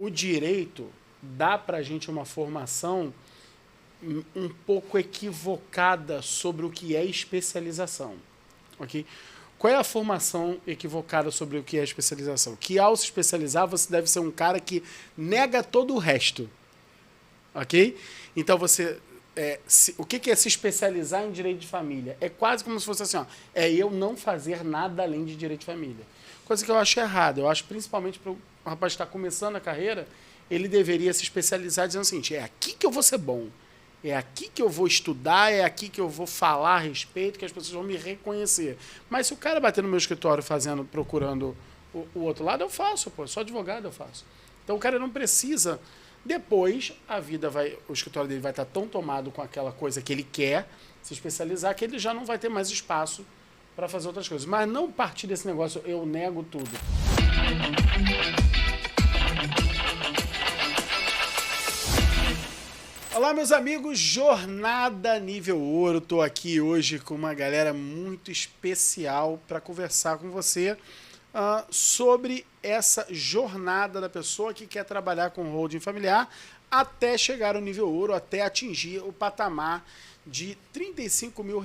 O direito dá para a gente uma formação um pouco equivocada sobre o que é especialização, ok? Qual é a formação equivocada sobre o que é especialização? Que ao se especializar, você deve ser um cara que nega todo o resto, ok? Então você... o que é se especializar em direito de família? É quase como se fosse assim, ó, é eu não fazer nada além de direito de família. Coisa que eu acho errada. Eu acho principalmente para o rapaz que está começando a carreira, ele deveria se especializar dizendo o seguinte, é aqui que eu vou ser bom. É aqui que eu vou estudar, é aqui que eu vou falar a respeito, que as pessoas vão me reconhecer. Mas se o cara bater no meu escritório procurando o outro lado, eu faço, pô. Sou advogado, eu faço. Então o cara não precisa. Depois, o escritório dele vai estar tão tomado com aquela coisa que ele quer se especializar, que ele já não vai ter mais espaço para fazer outras coisas. Mas não partir desse negócio, eu nego tudo. Olá, meus amigos, Jornada Nível Ouro. Estou aqui hoje com uma galera muito especial para conversar com você sobre essa jornada da pessoa que quer trabalhar com holding familiar até chegar ao nível ouro, até atingir o patamar de R$35 mil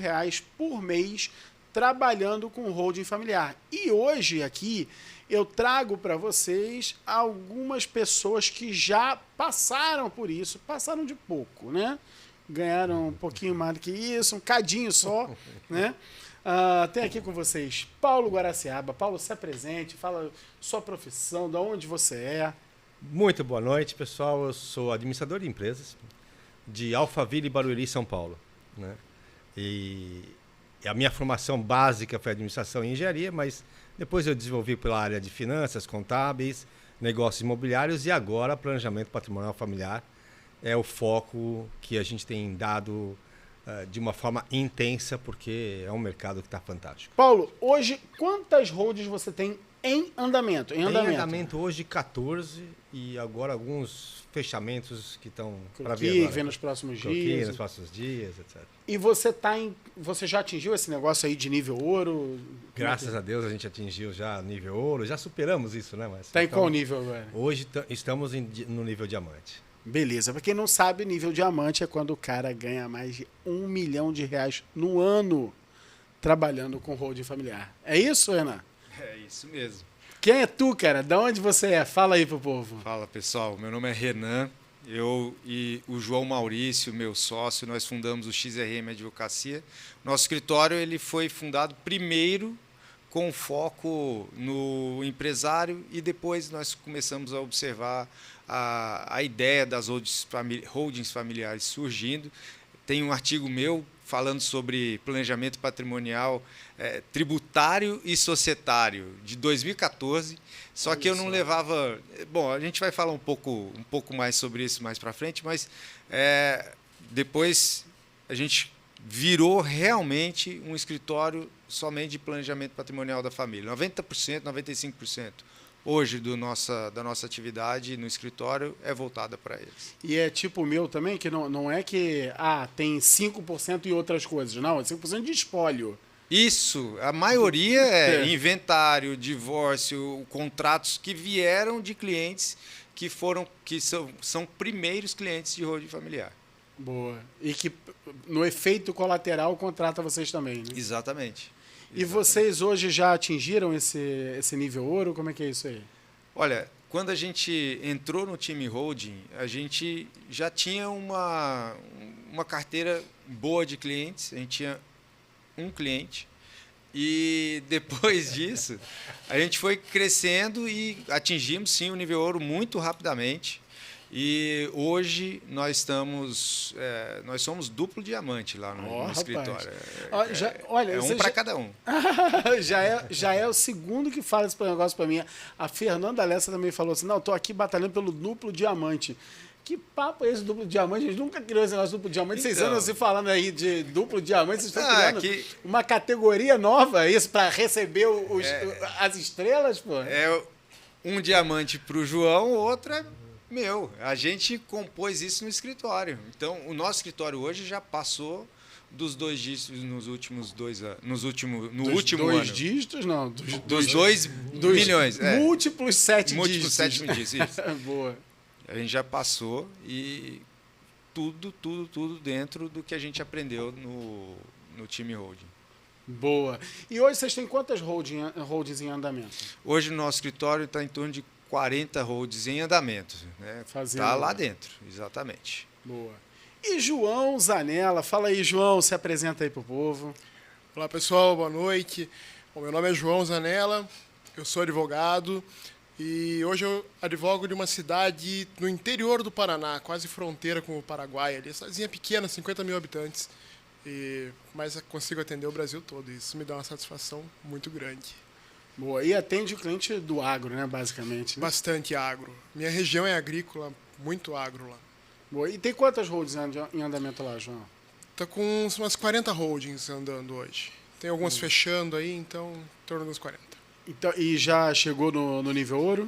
por mês trabalhando com holding familiar. E hoje aqui eu trago para vocês algumas pessoas que já passaram por isso, passaram de pouco, né? Ganharam um pouquinho mais do que isso, um cadinho só, né? Tem aqui com vocês Paulo Guaraciaba. Paulo, se apresente, fala sua profissão, de onde você é. Muito boa noite, pessoal. Eu sou administrador de empresas de Alphaville e Barueri, São Paulo, né? E a minha formação básica foi administração e engenharia, mas depois eu desenvolvi pela área de finanças, contábeis, negócios imobiliários e agora planejamento patrimonial familiar é o foco que a gente tem dado de uma forma intensa, porque é um mercado que está fantástico. Paulo, hoje quantas holdings você tem em andamento? Em andamento hoje 14 e agora alguns fechamentos que estão para vir agora. Que vem nos próximos dias. Nos próximos dias, etc. E você já atingiu esse negócio aí de nível ouro? Graças a Deus a gente atingiu já nível ouro, já superamos isso, né? Está em qual nível agora? Hoje estamos no nível diamante. Beleza, para quem não sabe, nível diamante é quando o cara ganha mais de R$1 milhão no ano trabalhando com holding familiar. É isso, Renan? É isso mesmo. Quem é tu, cara? De onde você é? Fala aí pro povo. Fala, pessoal. Meu nome é Renan. Eu e o João Maurício, meu sócio, nós fundamos o XRM Advocacia. Nosso escritório ele foi fundado primeiro com foco no empresário e depois nós começamos a observar a ideia das holdings familiares surgindo. Tem um artigo meu falando sobre planejamento patrimonial tributário e societário de 2014, só que eu não levava... Bom, a gente vai falar um pouco mais sobre isso mais para frente, mas depois a gente virou realmente um escritório somente de planejamento patrimonial da família. 90%, 95%. Hoje da nossa atividade no escritório é voltada para eles. E é tipo o meu também, que não é que tem 5% e outras coisas, não, é 5% de espólio. Isso, a maioria é inventário, divórcio, contratos que vieram de clientes que são primeiros clientes de holding familiar. Boa. E que no efeito colateral contrata vocês também, né? Exatamente. E vocês hoje já atingiram esse nível ouro? Como é que é isso aí? Olha, quando a gente entrou no time holding, a gente já tinha uma carteira boa de clientes, a gente tinha um cliente, e depois disso a gente foi crescendo e atingimos sim o nível ouro muito rapidamente. E hoje nós somos duplo diamante lá no escritório. Olha, um para cada um. já é o segundo que fala esse negócio para mim. A Fernanda Alessa também falou assim, não, estou aqui batalhando pelo duplo diamante. Que papo é esse duplo diamante? A gente nunca criou esse negócio de duplo diamante. Então, 6 anos você falando aí de duplo diamante, vocês estão criando uma categoria nova, isso, para receber as estrelas, pô? É um diamante para o João, o outro é meu. A gente compôs isso no escritório. Então, o nosso escritório hoje já passou dos 2 dígitos nos últimos 2 anos. No Dos último dois ano. dígitos, não. Dos 2 milhões. Múltiplos 7 Múltiplos dígitos. 7 dígitos, isso. Boa. A gente já passou e tudo dentro do que a gente aprendeu no time holding. Boa. E hoje vocês têm quantas holdings em andamento? Hoje o nosso escritório está em torno de 40 holdings em andamento. Está lá dentro, exatamente. Boa. E João Zanella, fala aí, João, se apresenta aí pro povo. Olá pessoal, boa noite. Bom, meu nome é João Zanella, eu sou advogado e hoje eu advogo de uma cidade no interior do Paraná, quase fronteira com o Paraguai, ali, cidadezinha pequena, 50 mil habitantes, mas consigo atender o Brasil todo, e isso me dá uma satisfação muito grande. Boa. E atende o cliente do agro, né, basicamente. Né? Bastante agro. Minha região é agrícola, muito agro lá. Boa. E tem quantas holdings em andamento lá, João? Está com umas 40 holdings andando hoje. Tem algumas fechando aí, então em torno dos 40. Então, e já chegou no nível ouro?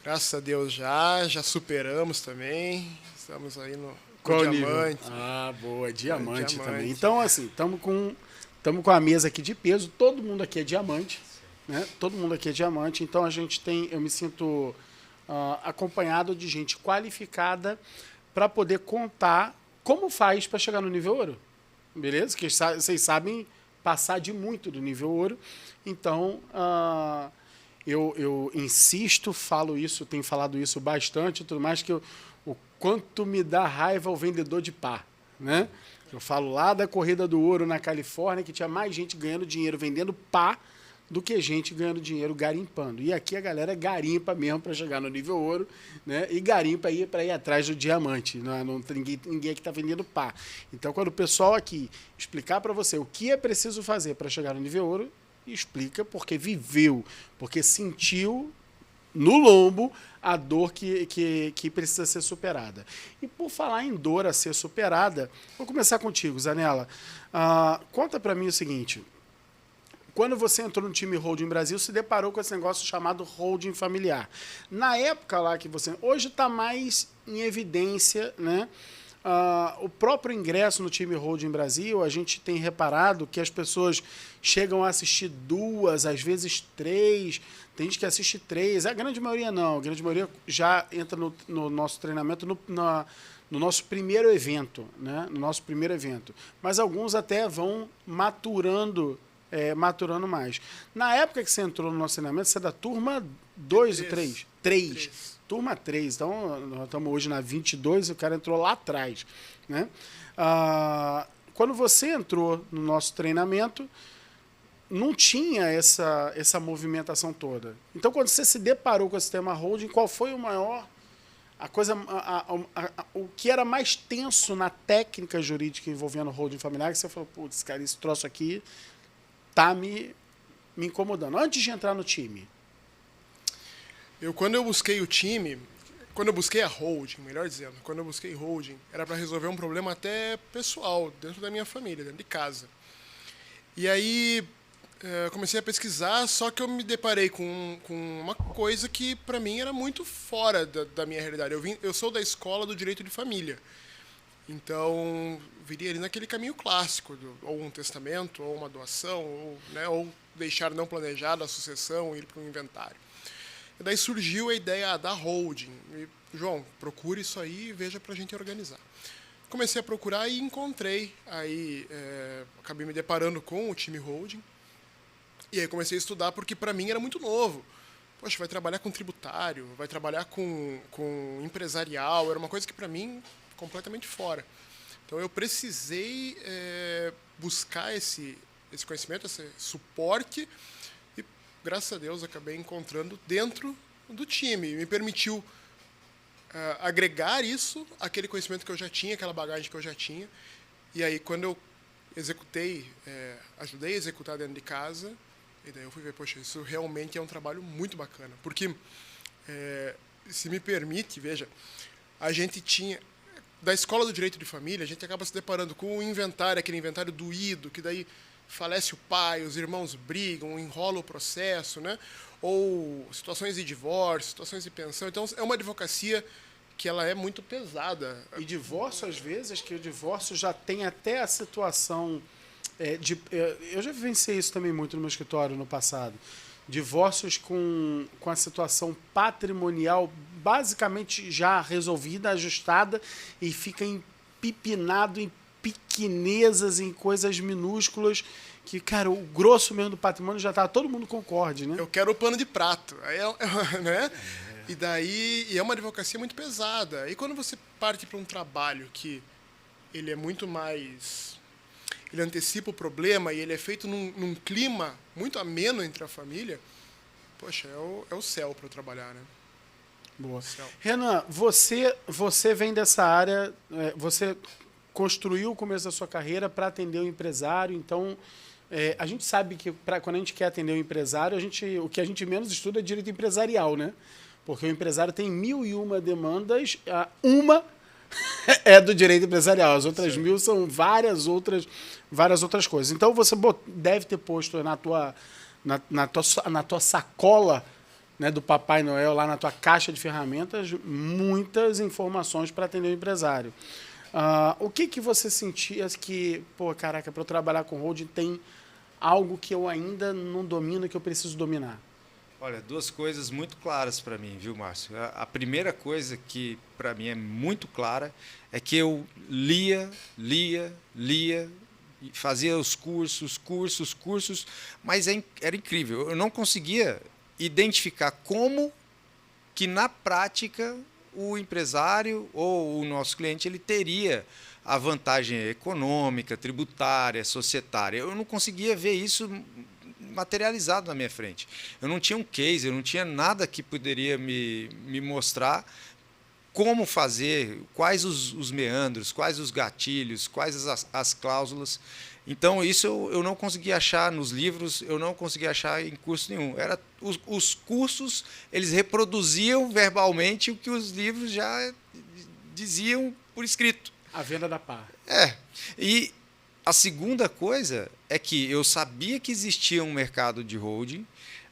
Graças a Deus já superamos também. Estamos aí no Qual diamante. Nível? Ah, boa, diamante Diamante. também. Então, assim, estamos com a mesa aqui de peso, todo mundo aqui é diamante, né? Todo mundo aqui é diamante, então eu me sinto acompanhado de gente qualificada para poder contar como faz para chegar no nível ouro. Beleza? Que vocês sabem passar de muito do nível ouro. Então, eu insisto, falo isso, tenho falado isso bastante, tudo mais, que o quanto me dá raiva o vendedor de pá, né? Eu falo lá da corrida do ouro na Califórnia, que tinha mais gente ganhando dinheiro vendendo pá do que gente ganhando dinheiro garimpando. E aqui a galera garimpa mesmo para chegar no nível ouro, né? E garimpa para ir atrás do diamante. Não, ninguém aqui está vendendo pá. Então, quando o pessoal aqui explicar para você o que é preciso fazer para chegar no nível ouro, explica porque viveu, porque sentiu no lombo a dor que precisa ser superada. E por falar em dor a ser superada, vou começar contigo, Zanella. Conta para mim o seguinte. Quando você entrou no time holding Brasil, se deparou com esse negócio chamado holding familiar. Na época lá que você... Hoje está mais em evidência, né? O próprio ingresso no time holding Brasil, a gente tem reparado que as pessoas chegam a assistir 2, às vezes 3, tem gente que assiste 3, a grande maioria não, a grande maioria já entra no nosso treinamento no nosso primeiro evento, né? No nosso primeiro evento. Mas alguns até vão maturando mais. Na época que você entrou no nosso treinamento, você é da turma 2 ou 3? 3. Turma 3. Então, nós estamos hoje na 22 e o cara entrou lá atrás. Né? Quando você entrou no nosso treinamento, não tinha essa movimentação toda. Então, quando você se deparou com o sistema holding, qual foi o maior... o que era mais tenso na técnica jurídica envolvendo holding familiar, que você falou, putz, cara, esse troço aqui tá me incomodando. Antes de entrar no time. Quando eu busquei o time, quando eu busquei a holding, melhor dizendo, quando eu busquei holding, era para resolver um problema até pessoal, dentro da minha família, dentro de casa. E aí, comecei a pesquisar, só que eu me deparei com uma coisa que, para mim, era muito fora da minha realidade. Eu sou da escola do direito de família. Então, viria ali naquele caminho clássico, ou um testamento, ou uma doação, ou deixar não planejado a sucessão, ir para um inventário. E daí surgiu a ideia da holding. E, João, procure isso aí e veja para a gente organizar. Comecei a procurar e encontrei. Aí acabei me deparando com o time holding. E aí comecei a estudar porque para mim era muito novo. Poxa, vai trabalhar com tributário, vai trabalhar com empresarial. Era uma coisa que para mim completamente fora. Então eu precisei buscar esse conhecimento, esse suporte e, graças a Deus, acabei encontrando dentro do time. Me permitiu agregar isso, aquele conhecimento que eu já tinha, aquela bagagem que eu já tinha. E aí, quando eu executei, ajudei a executar dentro de casa, e daí eu fui ver, poxa, isso realmente é um trabalho muito bacana. Porque, se me permite, veja, a gente tinha... Da escola do direito de família, a gente acaba se deparando com o inventário, aquele inventário doído, que daí falece o pai, os irmãos brigam, enrola o processo, né? Ou situações de divórcio, situações de pensão. Então, é uma advocacia que ela é muito pesada. E divórcio, às vezes, que o divórcio já tem até a situação eu já vivenciei isso também muito no meu escritório no passado. Divórcios com a situação patrimonial basicamente já resolvida, ajustada, e fica empipinado em pequenezas, em coisas minúsculas, que, cara, o grosso mesmo do patrimônio já tá, todo mundo concorde, né? Eu quero o pano de prato. Aí né? E daí é uma advocacia muito pesada. E quando você parte para um trabalho que ele é muito mais... Ele antecipa o problema e ele é feito num clima muito ameno entre a família, poxa, é o céu para eu trabalhar, né? Boa. Céu. Renan, você vem dessa área, você construiu o começo da sua carreira para atender o empresário, então a gente sabe que quando a gente quer atender o empresário, o que a gente menos estuda é direito empresarial, né? Porque o empresário tem 1001 demandas, uma é do direito empresarial, as outras 1000 são várias outras coisas. Então você deve ter posto na tua sacola, né, do Papai Noel, lá na tua caixa de ferramentas, muitas informações para atender o empresário. O que você sentia que, pô, caraca, para eu trabalhar com holding tem algo que eu ainda não domino, que eu preciso dominar? Olha, duas coisas muito claras para mim, viu, Márcio? A primeira coisa que para mim é muito clara é que eu lia, fazia os cursos, mas era incrível. Eu não conseguia identificar como que na prática o empresário ou o nosso cliente ele teria a vantagem econômica, tributária, societária. Eu não conseguia ver isso materializado na minha frente. Eu não tinha um case, eu não tinha nada que poderia me mostrar como fazer, quais os meandros, quais os gatilhos, quais as cláusulas. Então, isso eu não conseguia achar nos livros, eu não conseguia achar em curso nenhum. Os cursos, eles reproduziam verbalmente o que os livros já diziam por escrito. A venda da par. E a segunda coisa é que eu sabia que existia um mercado de holding,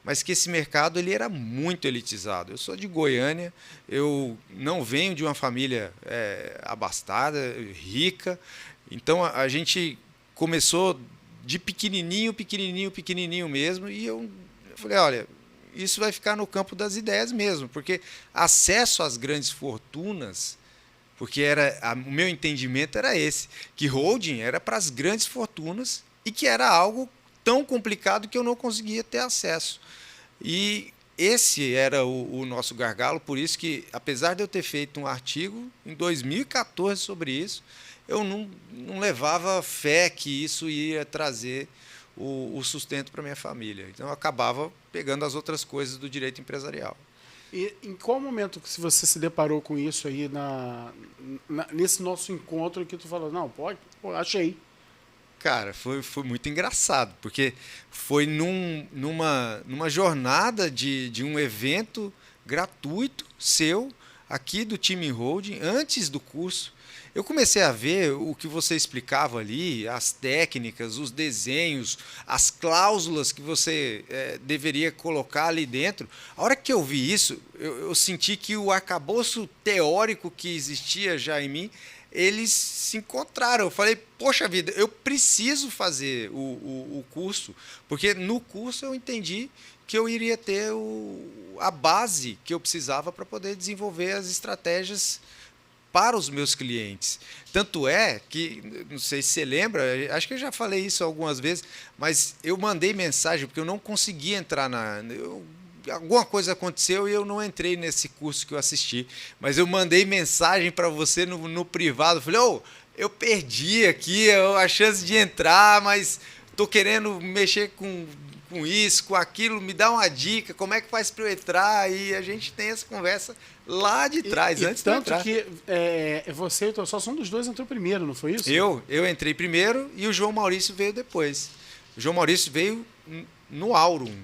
mas que esse mercado ele era muito elitizado. Eu sou de Goiânia, eu não venho de uma família abastada, rica, então a gente começou de pequenininho mesmo, e eu falei, olha, isso vai ficar no campo das ideias mesmo, porque acesso às grandes fortunas, porque o meu entendimento era esse, que holding era para as grandes fortunas e que era algo tão complicado que eu não conseguia ter acesso. E esse era o nosso gargalo, por isso que, apesar de eu ter feito um artigo em 2014 sobre isso, eu não levava fé que isso ia trazer o sustento para minha família. Então, eu acabava pegando as outras coisas do direito empresarial. E em qual momento que você se deparou com isso aí nesse nosso encontro que tu falou, não, pô, achei. Cara, foi muito engraçado, porque foi numa jornada de um evento gratuito seu, aqui do time Holding, antes do curso. Eu comecei a ver o que você explicava ali, as técnicas, os desenhos, as cláusulas que você deveria colocar ali dentro. A hora que eu vi isso, eu senti que o arcabouço teórico que existia já em mim, eles se encontraram. Eu falei, poxa vida, eu preciso fazer o curso, porque no curso eu entendi que eu iria ter a base que eu precisava para poder desenvolver as estratégias para os meus clientes. Tanto é que, não sei se você lembra, acho que eu já falei isso algumas vezes, mas eu mandei mensagem, porque eu não conseguia entrar alguma coisa aconteceu e eu não entrei nesse curso que eu assisti, mas eu mandei mensagem para você no privado, falei, eu perdi aqui a chance de entrar, mas estou querendo mexer com isso, com aquilo, me dá uma dica, como é que faz para eu entrar? E a gente tem essa conversa lá de trás, antes de eu entrar. Tanto que você e o teu sócio, um dos dois entrou primeiro, não foi isso? Eu entrei primeiro e o João Maurício veio depois. O João Maurício veio no Aurum,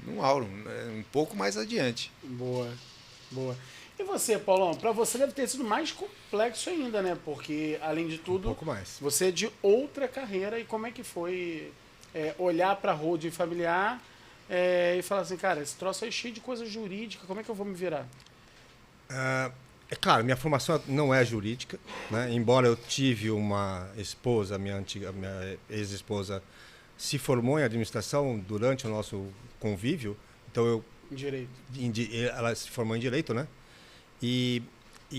um pouco mais adiante. Boa. E você, Paulão? Para você deve ter sido mais complexo ainda, né? Porque, além de tudo, pouco mais. Você é de outra carreira. E como é que foi olhar para a holding familiar e falar assim, cara, esse troço aí é cheio de coisa jurídica, como é que eu vou me virar? É claro, minha formação não é jurídica, né? Embora eu tive uma esposa, minha ex-esposa se formou em administração durante o nosso convívio, então Direito. ela se formou em direito, né? E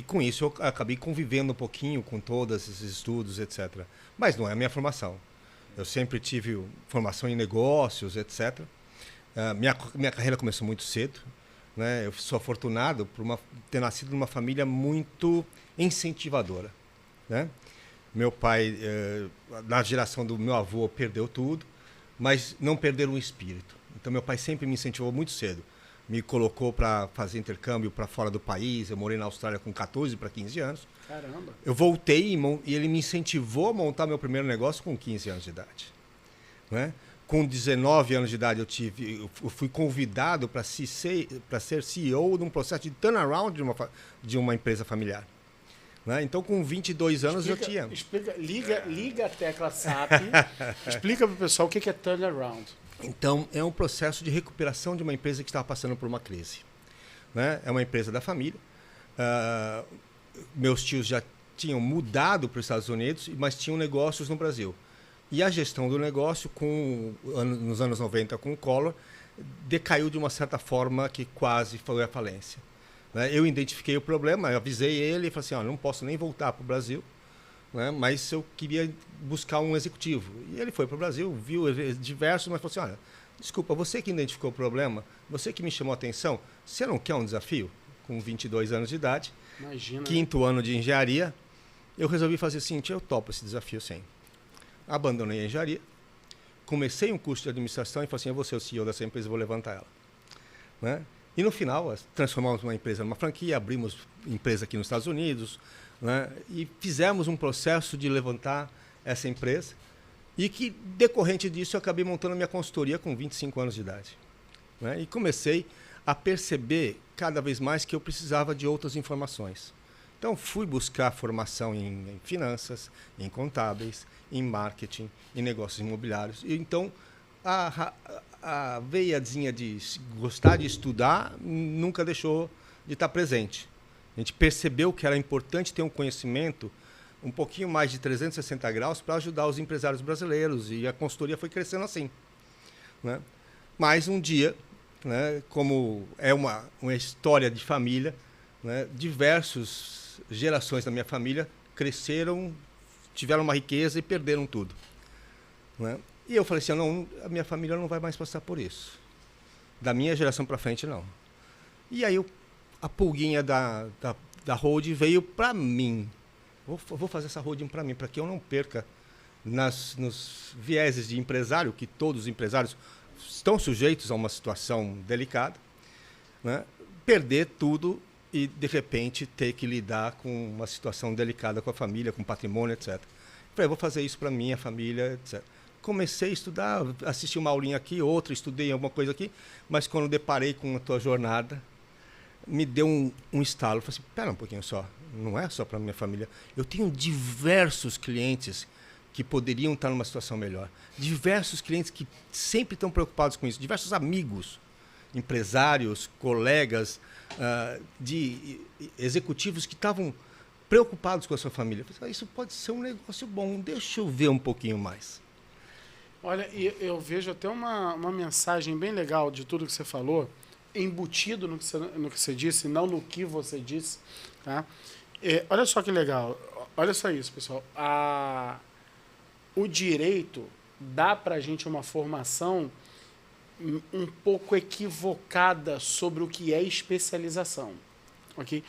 com isso eu acabei convivendo um pouquinho com todos esses estudos, etc. Mas não é a minha formação. Eu sempre tive formação em negócios, etc. Minha carreira começou muito cedo, né? Eu sou afortunado por ter nascido numa família muito incentivadora, né? Meu pai, na geração do meu avô, perdeu tudo, mas não perderam o espírito. Então, meu pai sempre me incentivou muito cedo. Me colocou para fazer intercâmbio para fora do país. Eu morei na Austrália com 14 para 15 anos. Caramba. Eu voltei e ele me incentivou a montar meu primeiro negócio com 15 anos de idade, né? Com 19 anos de idade, eu fui convidado para ser CEO de um processo de turnaround de uma empresa familiar, né? Então, com 22 anos, eu tinha... Liga a tecla SAP. Explica para o pessoal o que é turnaround. Então, é um processo de recuperação de uma empresa que estava passando por uma crise, né? É uma empresa da família. Meus tios já tinham mudado para os Estados Unidos, mas tinham negócios no Brasil. E a gestão do negócio, nos anos 90, com o Collor, decaiu de uma certa forma que quase foi à falência, né? Eu identifiquei o problema, eu avisei ele e falei assim, não posso nem voltar para o Brasil, né? Mas eu queria buscar um executivo. E ele foi para o Brasil, viu diversos, mas falou assim, desculpa, você que identificou o problema, você que me chamou a atenção, você não quer um desafio? Com 22 anos de idade, imagina, quinto ano de engenharia, eu resolvi fazer o seguinte, eu topo esse desafio sim. Abandonei a engenharia, comecei um curso de administração e falei assim, eu vou ser o CEO dessa empresa e vou levantar ela, né? E no final, transformamos uma empresa numa franquia, abrimos empresa aqui nos Estados Unidos, né? E fizemos um processo de levantar essa empresa e que, decorrente disso, eu acabei montando a minha consultoria com 25 anos de idade, né? E comecei a perceber cada vez mais que eu precisava de outras informações. Então, fui buscar formação em finanças, em contábeis, em marketing, em negócios imobiliários. E, então, a veiazinha de gostar de estudar nunca deixou de estar presente. A gente percebeu que era importante ter um conhecimento um pouquinho mais de 360 graus para ajudar os empresários brasileiros, e a consultoria foi crescendo assim, né? Mas um dia, né, como é uma história de família, né, diversas gerações da minha família cresceram, tiveram uma riqueza e perderam tudo, né? E eu falei assim, a minha família não vai mais passar por isso. Da minha geração para frente, não. E aí a pulguinha da holding veio para mim. Vou fazer essa holding para mim, para que eu não perca nos vieses de empresário, que todos os empresários estão sujeitos a uma situação delicada, né? Perder tudo e, de repente, ter que lidar com uma situação delicada com a família, com o patrimônio, etc. Falei, vou fazer isso para minha família, etc. Comecei a estudar, assisti uma aulinha aqui, outra, estudei alguma coisa aqui, mas quando deparei com a tua jornada, me deu um estalo. Falei assim, espera um pouquinho só, não é só para minha família. Eu tenho diversos clientes que poderiam estar numa situação melhor. Diversos clientes que sempre estão preocupados com isso. Diversos amigos, empresários, colegas, de executivos que estavam preocupados com a sua família. Eu falei, isso pode ser um negócio bom, deixa eu ver um pouquinho mais. Olha, eu vejo até uma mensagem bem legal de tudo que você falou, embutido no que você disse, não no que você disse, tá? Olha só que legal, olha só isso, pessoal. O direito dá para a gente uma formação um pouco equivocada sobre o que é especialização, ok?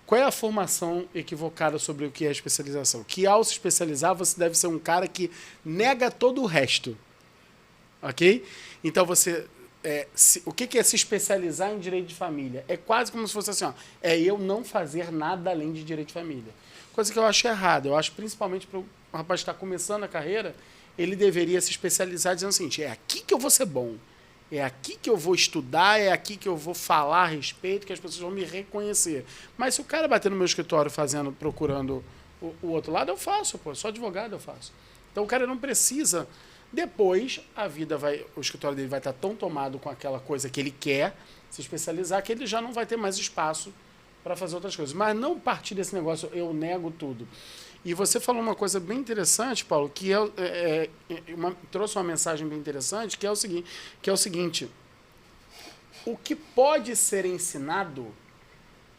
Qual é a formação equivocada sobre o que é especialização? Que ao se especializar, você deve ser um cara que nega todo o resto, ok? Então, o que é se especializar em direito de família? É quase como se fosse assim, eu não fazer nada além de direito de família. Coisa que eu acho errada. Eu acho, principalmente para o rapaz que está começando a carreira, ele deveria se especializar dizendo o seguinte, é aqui que eu vou ser bom. É aqui que eu vou estudar, é aqui que eu vou falar a respeito, que as pessoas vão me reconhecer. Mas se o cara bater no meu escritório procurando o outro lado, eu faço, pô. Sou advogado, eu faço. Então o cara não precisa. Depois, o escritório dele vai estar tão tomado com aquela coisa que ele quer se especializar, que ele já não vai ter mais espaço para fazer outras coisas. Mas não partir desse negócio, eu nego tudo. E você falou uma coisa bem interessante, Paulo, que trouxe uma mensagem bem interessante, que é o seguinte: o que pode ser ensinado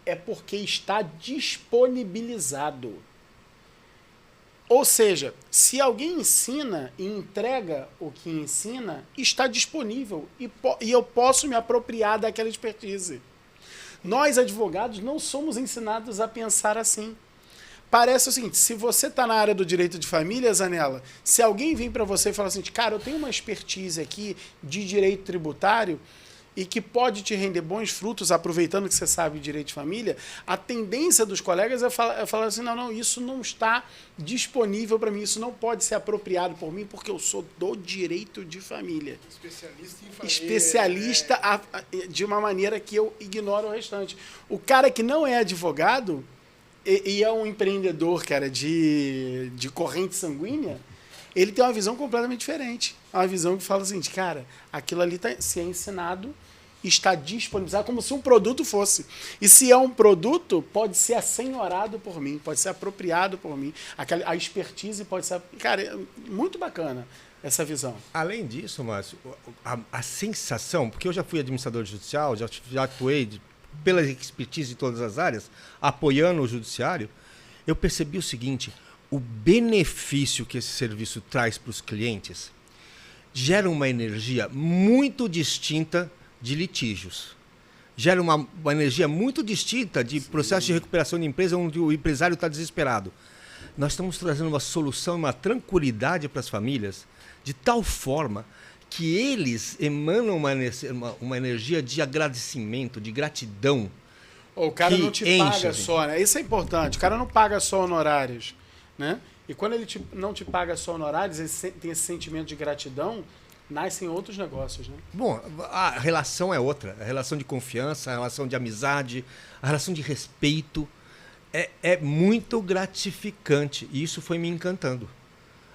é porque está disponibilizado. Ou seja, se alguém ensina e entrega o que ensina, está disponível e eu posso me apropriar daquela expertise. Nós, advogados, não somos ensinados a pensar assim. Parece o seguinte: se você está na área do direito de família, Zanella, se alguém vem para você e fala assim, cara, eu tenho uma expertise aqui de direito tributário e que pode te render bons frutos, aproveitando que você sabe de direito de família, a tendência dos colegas é falar assim, não, isso não está disponível para mim, isso não pode ser apropriado por mim, porque eu sou do direito de família. Especialista em família. Especialista de uma maneira que eu ignoro o restante. O cara que não é advogado e é um empreendedor, cara, de corrente sanguínea, ele tem uma visão completamente diferente. Uma visão que fala assim, cara, aquilo ali se é ensinado, está disponibilizado como se um produto fosse. E se é um produto, pode ser assenhorado por mim, pode ser apropriado por mim. A expertise pode ser... Cara, é muito bacana essa visão. Além disso, Márcio, a sensação, porque eu já fui administrador judicial, já atuei pela expertise em todas as áreas, apoiando o judiciário, eu percebi o seguinte: o benefício que esse serviço traz para os clientes gera uma energia muito distinta de litígios. Gera uma energia muito distinta de processo de recuperação de empresa onde o empresário está desesperado. Nós estamos trazendo uma solução, uma tranquilidade para as famílias, de tal forma que eles emanam uma energia de agradecimento, de gratidão. O cara não te paga só, né? Isso é importante. O cara não paga só honorários, né? E quando ele não te paga só honorários, ele tem esse sentimento de gratidão, nascem outros negócios, né? Bom, a relação é outra. A relação de confiança, a relação de amizade, a relação de respeito é muito gratificante. E isso foi me encantando.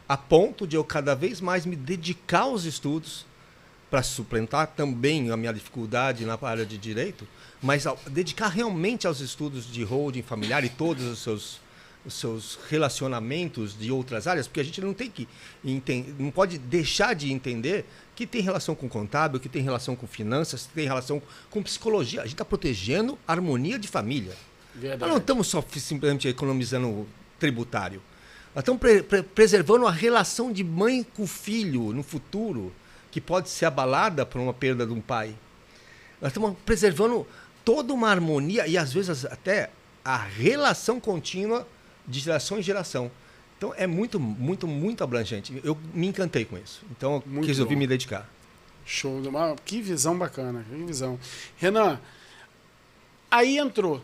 A ponto de eu cada vez mais me dedicar aos estudos para suplantar também a minha dificuldade na área de direito, mas dedicar realmente aos estudos de holding familiar e todos os seus relacionamentos de outras áreas, porque a gente não tem que não pode deixar de entender que tem relação com contábil, que tem relação com finanças, que tem relação com psicologia. A gente está protegendo a harmonia de família. Verdade. Nós não estamos só simplesmente economizando tributário. Nós estamos preservando a relação de mãe com filho no futuro, que pode ser abalada por uma perda de um pai. Nós estamos preservando toda uma harmonia e, às vezes, até a relação contínua de geração em geração. Então, é muito, muito, muito abrangente. Eu me encantei com isso. Então, eu resolvi me dedicar. Show. Que visão bacana. Que visão. Renan, aí entrou,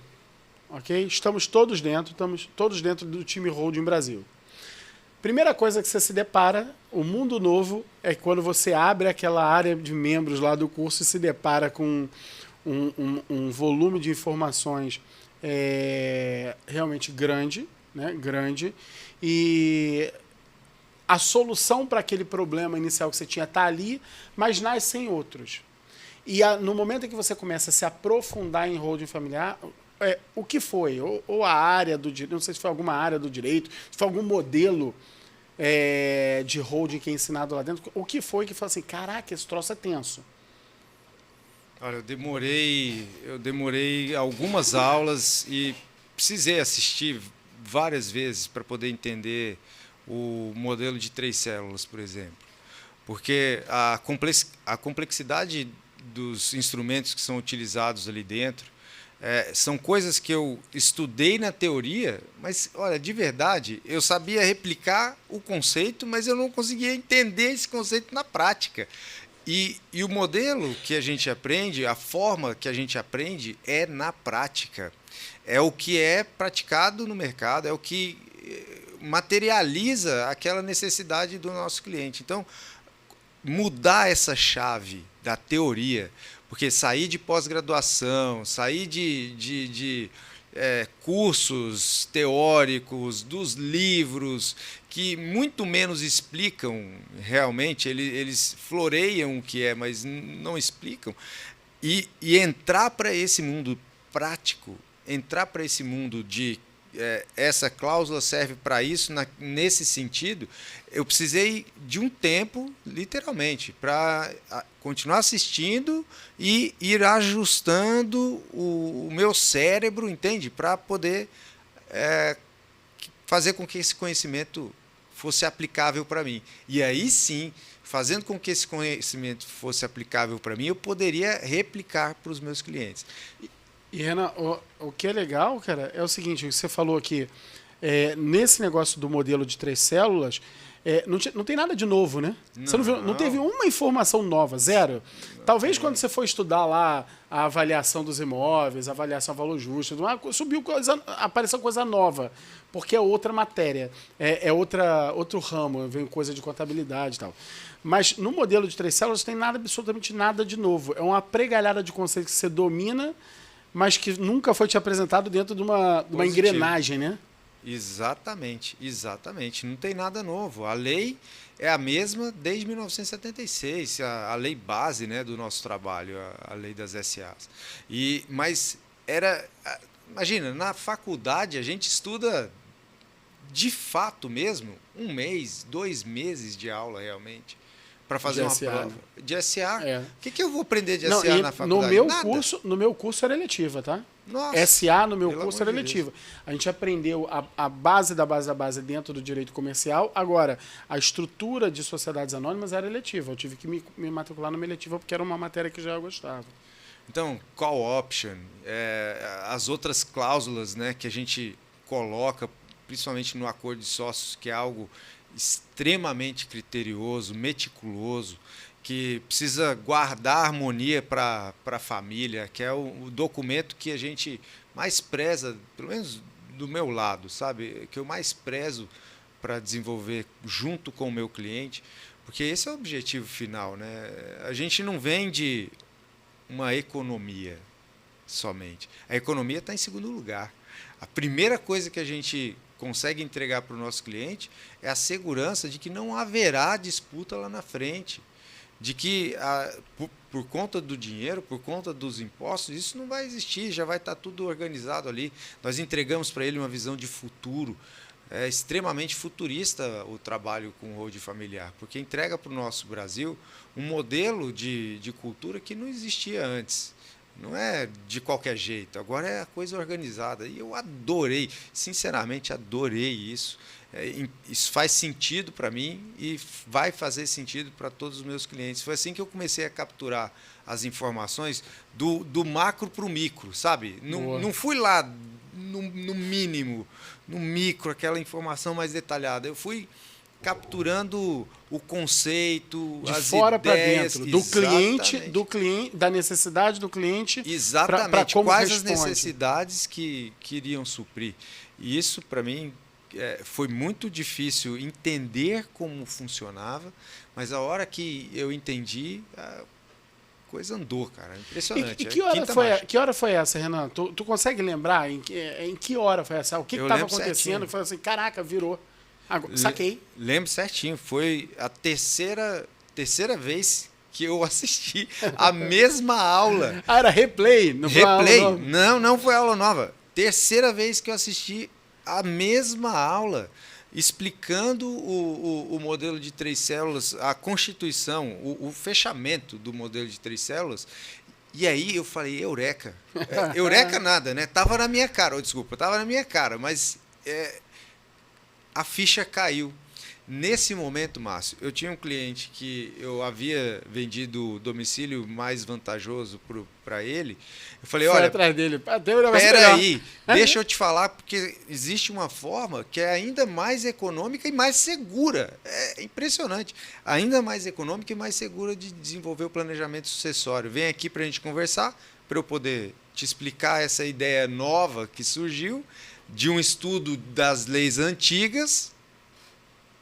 ok? Estamos todos dentro do time Holding Brasil. Primeira coisa que você se depara, o mundo novo, é quando você abre aquela área de membros lá do curso e se depara com um volume de informações realmente grande, né? Grande, e a solução para aquele problema inicial que você tinha está ali, mas nascem outros. E no momento em que você começa a se aprofundar em holding familiar, o que foi? Ou a área do direito, não sei se foi alguma área do direito, se foi algum modelo de holding que é ensinado lá dentro, o que foi que falou assim, caraca, esse troço é tenso? Olha, eu demorei algumas aulas e precisei assistir várias vezes para poder entender o modelo de 3 células, por exemplo. Porque a complexidade dos instrumentos que são utilizados ali dentro são coisas que eu estudei na teoria, mas, olha, de verdade, eu sabia replicar o conceito, mas eu não conseguia entender esse conceito na prática. E o modelo que a gente aprende, a forma que a gente aprende é na prática. É o que é praticado no mercado, é o que materializa aquela necessidade do nosso cliente. Então, mudar essa chave da teoria, porque sair de pós-graduação, sair de cursos teóricos, dos livros, que muito menos explicam realmente, eles floreiam o que é, mas não explicam, e entrar para esse mundo prático entrar para esse mundo de essa cláusula serve para isso, nesse sentido, eu precisei de um tempo, literalmente, para continuar assistindo e ir ajustando o meu cérebro, entende? Para poder fazer com que esse conhecimento fosse aplicável para mim. E aí sim, fazendo com que esse conhecimento fosse aplicável para mim, eu poderia replicar para os meus clientes. E, Renan, o que é legal, cara, é o seguinte, você falou aqui, nesse negócio do modelo de 3 células, não tem nada de novo, né? Você não teve uma informação nova, zero. Talvez quando você for estudar lá a avaliação dos imóveis, a avaliação valor justo, apareceu coisa nova, porque é outra matéria, outro ramo, vem coisa de contabilidade e tal. Mas no modelo de 3 células tem absolutamente nada de novo. É uma pregalhada de conceitos que você domina, mas que nunca foi te apresentado dentro de uma engrenagem, né? Exatamente, exatamente. Não tem nada novo. A lei é a mesma desde 1976, a lei base, né, do nosso trabalho, a lei das SAs. Mas imagina, na faculdade a gente estuda de fato mesmo 1 mês, 2 meses de aula realmente. Para fazer uma prova. De SA? O que eu vou aprender de SA na faculdade? No meu curso era eletiva, tá? Nossa, SA no meu curso era eletiva. A gente aprendeu a base da base dentro do direito comercial. Agora, a estrutura de sociedades anônimas era eletiva. Eu tive que me matricular numa eletiva porque era uma matéria que já eu gostava. Então, call option, as outras cláusulas, né, que a gente coloca, principalmente no acordo de sócios, que é algo extremamente criterioso, meticuloso, que precisa guardar harmonia para a família, que é o documento que a gente mais preza, pelo menos do meu lado, sabe? Que eu mais prezo para desenvolver junto com o meu cliente, porque esse é o objetivo final, né? A gente não vende uma economia somente. A economia está em segundo lugar. A primeira coisa que a gente consegue entregar para o nosso cliente é a segurança de que não haverá disputa lá na frente, de que por conta do dinheiro, por conta dos impostos, isso não vai existir, já vai estar tudo organizado ali. Nós entregamos para ele uma visão de futuro, é extremamente futurista o trabalho com o holding familiar, porque entrega para o nosso Brasil um modelo de cultura que não existia antes. Não é de qualquer jeito, agora é a coisa organizada. E eu adorei, sinceramente adorei isso. Isso faz sentido para mim e vai fazer sentido para todos os meus clientes. Foi assim que eu comecei a capturar as informações do macro para o micro, sabe? Não fui lá no mínimo, no micro, aquela informação mais detalhada. Eu fui capturando o conceito, de as fora para ideias, dentro, do cliente, da necessidade do cliente. Exatamente. Como quais responde. As necessidades que iriam suprir. E isso, para mim, foi muito difícil entender como funcionava, mas a hora que eu entendi, a coisa andou, cara. Impressionante. E que hora foi essa, Renan? Tu consegue lembrar em que hora foi essa? O que estava acontecendo? Foi assim, caraca, virou. Saquei. Lembro certinho. Foi a terceira vez que eu assisti a mesma aula. Era replay? Não foi replay? Aula nova? Não foi aula nova. Terceira vez que eu assisti a mesma aula, explicando o modelo de 3 células, a constituição, o fechamento do modelo de 3 células. E aí eu falei, eureka. Eureka nada, né? Tava na minha cara, tava na minha cara, mas a ficha caiu. Nesse momento, Márcio, eu tinha um cliente que eu havia vendido o domicílio mais vantajoso para ele. Eu falei, olha, atrás dele. Espera aí, deixa eu te falar, porque existe uma forma que é ainda mais econômica e mais segura. É impressionante. Ainda mais econômica e mais segura de desenvolver o planejamento sucessório. Vem aqui para a gente conversar, para eu poder te explicar essa ideia nova que surgiu de um estudo das leis antigas.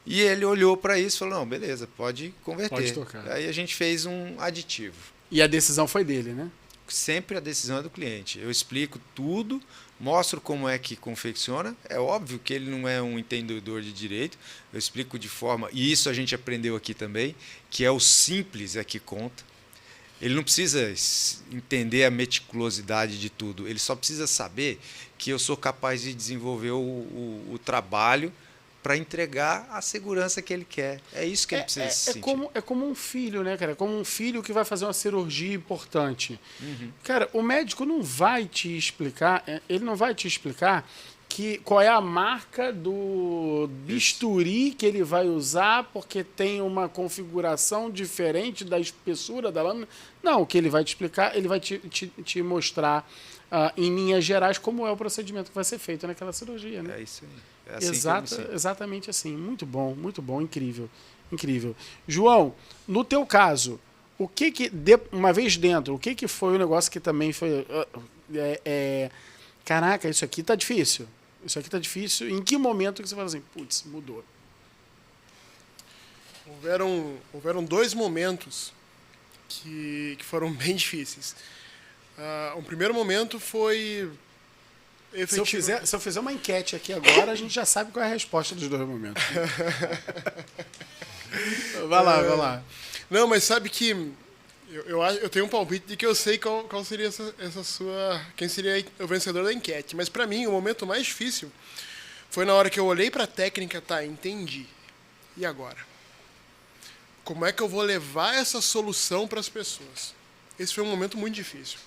E ele olhou para isso e falou, não, beleza, pode converter. Pode tocar. Aí a gente fez um aditivo. E a decisão foi dele, né? Sempre a decisão é do cliente. Eu explico tudo, mostro como é que confecciona. É óbvio que ele não é um entendedor de direito. Eu explico de forma... E isso a gente aprendeu aqui também, que é o simples é que conta. Ele não precisa entender a meticulosidade de tudo. Ele só precisa saber que eu sou capaz de desenvolver o trabalho para entregar a segurança que ele quer. É isso que ele precisa se sentir. É como um filho, né, cara? É como um filho que vai fazer uma cirurgia importante. Cara, o médico não vai te explicar, ele não vai te explicar qual é a marca do bisturi que ele vai usar, porque tem uma configuração diferente da espessura da lâmina. Não, o que ele vai te explicar, ele vai te mostrar em linhas gerais como é o procedimento que vai ser feito naquela cirurgia, né? É isso aí. É assim exatamente assim. Muito bom, incrível. Incrível. João, no teu caso, uma vez dentro, o que foi o negócio que também foi... caraca, isso aqui tá difícil. Isso aqui tá difícil. Em que momento que você fala assim, putz, mudou? Houveram 2 momentos que foram bem difíceis. O primeiro momento foi... Se eu fizer uma enquete aqui agora, a gente já sabe qual é a resposta dos 2 momentos. Vai lá. Não, mas sabe que eu tenho um palpite de que eu sei qual seria essa sua... Quem seria o vencedor da enquete. Mas para mim, o momento mais difícil foi na hora que eu olhei para a técnica, entendi. E agora? Como é que eu vou levar essa solução para as pessoas? Esse foi um momento muito difícil.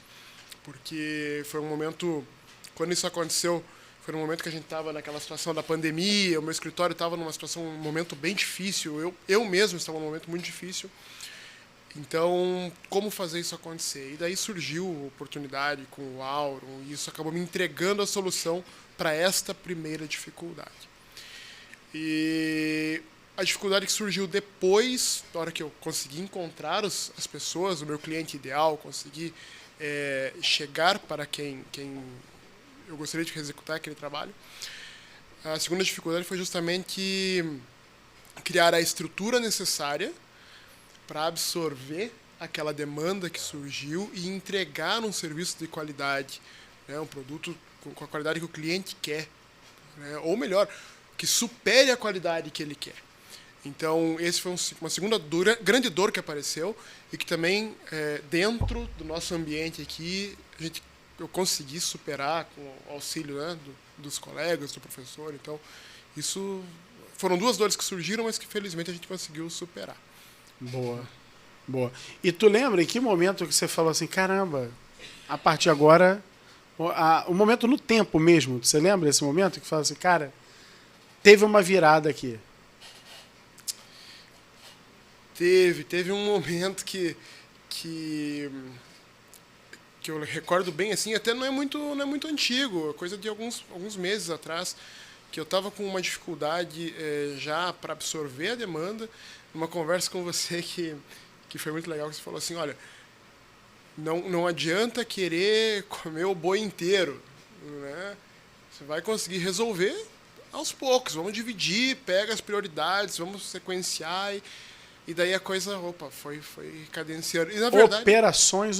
Porque foi um momento... Quando isso aconteceu, foi no momento que a gente estava naquela situação da pandemia, o meu escritório estava um momento bem difícil, eu mesmo estava num momento muito difícil. Então, como fazer isso acontecer? E daí surgiu a oportunidade com o Auron, e isso acabou me entregando a solução para esta primeira dificuldade. E a dificuldade que surgiu depois, na hora que eu consegui encontrar as pessoas, o meu cliente ideal, consegui chegar para quem eu gostaria de executar aquele trabalho. A segunda dificuldade foi justamente criar a estrutura necessária para absorver aquela demanda que surgiu e entregar um serviço de qualidade, né, um produto com a qualidade que o cliente quer, né, ou melhor, que supere a qualidade que ele quer. Então, esse foi uma segunda grande dor que apareceu e que também, dentro do nosso ambiente aqui, eu consegui superar com o auxílio, né, dos colegas, do professor. Então, isso foram 2 dores que surgiram, mas que felizmente a gente conseguiu superar. Boa. E tu lembra em que momento que você falou assim, caramba, a partir de agora, o momento no tempo mesmo, você lembra desse momento que fala assim, cara, teve uma virada aqui? Teve um momento que eu recordo bem, assim, até não é muito antigo, é coisa de alguns meses atrás, que eu estava com uma dificuldade já para absorver a demanda, numa conversa com você que foi muito legal, que você falou assim, olha, não adianta querer comer o boi inteiro, né? Você vai conseguir resolver aos poucos, vamos dividir, pega as prioridades, vamos sequenciar e daí a coisa, foi cadenciando. E, na verdade, Operações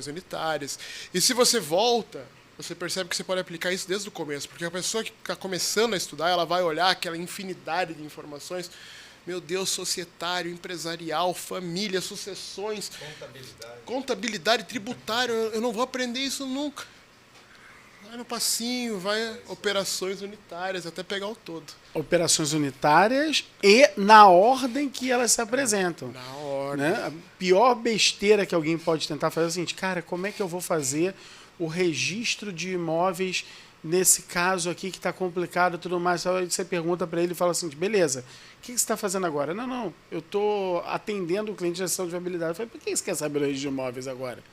unitárias. E se você volta, você percebe que você pode aplicar isso desde o começo, porque a pessoa que está começando a estudar, ela vai olhar aquela infinidade de informações, meu Deus, societário, empresarial, família, sucessões, contabilidade tributária, eu não vou aprender isso nunca. Vai no passinho, vai operações unitárias, até pegar o todo. Operações unitárias e na ordem que elas se apresentam. Na ordem. Né? A pior besteira que alguém pode tentar fazer é o seguinte, cara, como é que eu vou fazer o registro de imóveis nesse caso aqui que está complicado e tudo mais? Aí você pergunta para ele e fala assim, beleza, o que você está fazendo agora? Não, eu estou atendendo o cliente de gestão de viabilidade. Eu falei, por que você quer saber o registro de imóveis agora?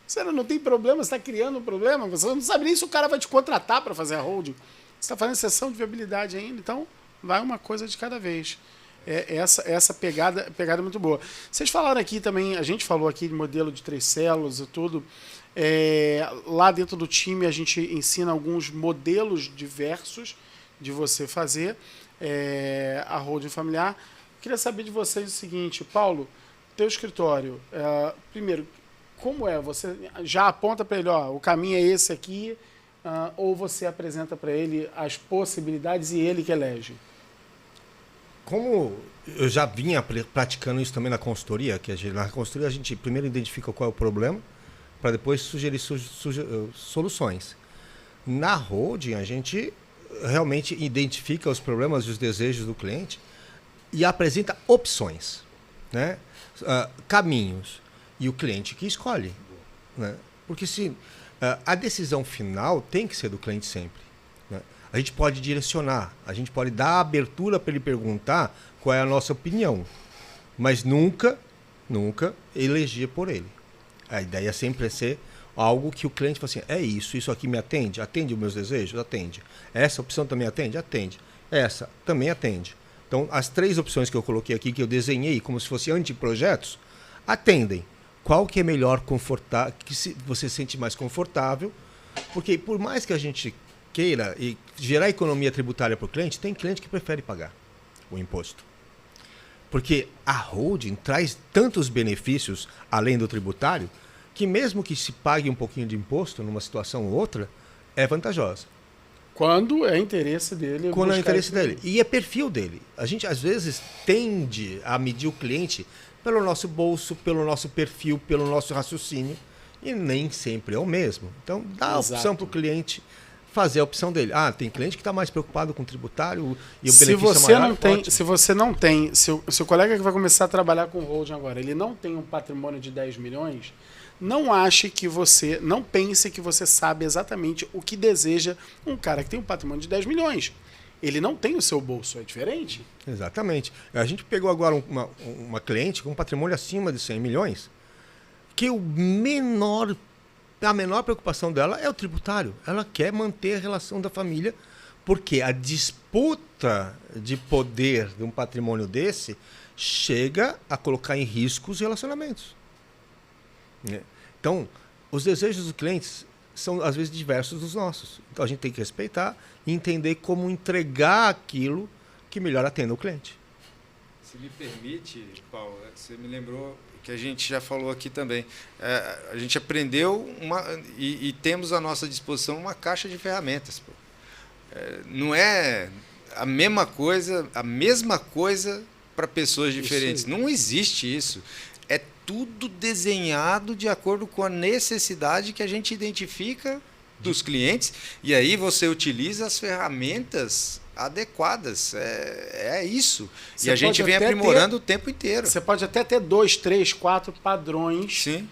Você não tem problema, você está criando um problema, você não sabe nem se o cara vai te contratar para fazer a holding. Você está fazendo sessão de viabilidade ainda, então vai uma coisa de cada vez. Essa pegada é muito boa. Vocês falaram aqui também, a gente falou aqui de modelo de 3 células e tudo. Lá dentro do time a gente ensina alguns modelos diversos de você fazer a holding familiar. Queria saber de vocês o seguinte, Paulo, teu escritório, primeiro, como é? Você já aponta para ele, o caminho é esse aqui, ou você apresenta para ele as possibilidades e ele que elege? como eu já vinha praticando isso também na consultoria, na consultoria a gente primeiro identifica qual é o problema, para depois sugerir soluções. Na holding, a gente realmente identifica os problemas e os desejos do cliente e apresenta opções, né? Caminhos. E o cliente que escolhe. Né? Porque a decisão final tem que ser do cliente sempre. Né? A gente pode direcionar, a gente pode dar abertura para ele perguntar qual é a nossa opinião, mas nunca eleger por ele. A ideia sempre é ser algo que o cliente fala assim, isso aqui me atende? Atende os meus desejos? Atende. Essa opção também atende? Atende. Essa também atende. Então, as 3 opções que eu coloquei aqui, que eu desenhei como se fossem anteprojetos, atendem. Qual que é melhor confortável, que você se sente mais confortável? Porque por mais que a gente queira e gerar economia tributária para o cliente, tem cliente que prefere pagar o imposto. Porque a holding traz tantos benefícios, além do tributário, que mesmo que se pague um pouquinho de imposto numa situação ou outra, é vantajosa. Quando é interesse dele. Quando é interesse dele. E é perfil dele. A gente, às vezes, tende a medir o cliente pelo nosso bolso, pelo nosso perfil, pelo nosso raciocínio, e nem sempre é o mesmo. Então, dá a opção para o cliente fazer a opção dele. Tem cliente que está mais preocupado com o tributário e o benefício é maior. Se você não tem, se o colega que vai começar a trabalhar com holding agora, ele não tem um patrimônio de 10 milhões, não pense que você sabe exatamente o que deseja um cara que tem um patrimônio de 10 milhões. Ele não tem o seu bolso, é diferente. Exatamente. A gente pegou agora uma cliente com um patrimônio acima de 100 milhões, que a menor preocupação dela é o tributário. Ela quer manter a relação da família, porque a disputa de poder de um patrimônio desse chega a colocar em risco os relacionamentos. Então, os desejos dos clientes são, às vezes, diversos dos nossos. Então, a gente tem que respeitar e entender como entregar aquilo que melhor atenda o cliente. Se me permite, Paulo, você me lembrou que a gente já falou aqui também. A gente aprendeu e temos à nossa disposição uma caixa de ferramentas. Não é a mesma coisa para pessoas diferentes. Não existe isso. É tudo desenhado de acordo com a necessidade que a gente identifica dos clientes, e aí você utiliza as ferramentas adequadas. É isso. E a gente vem aprimorando o tempo inteiro. Você pode até ter 2, 3, 4 padrões. Sim.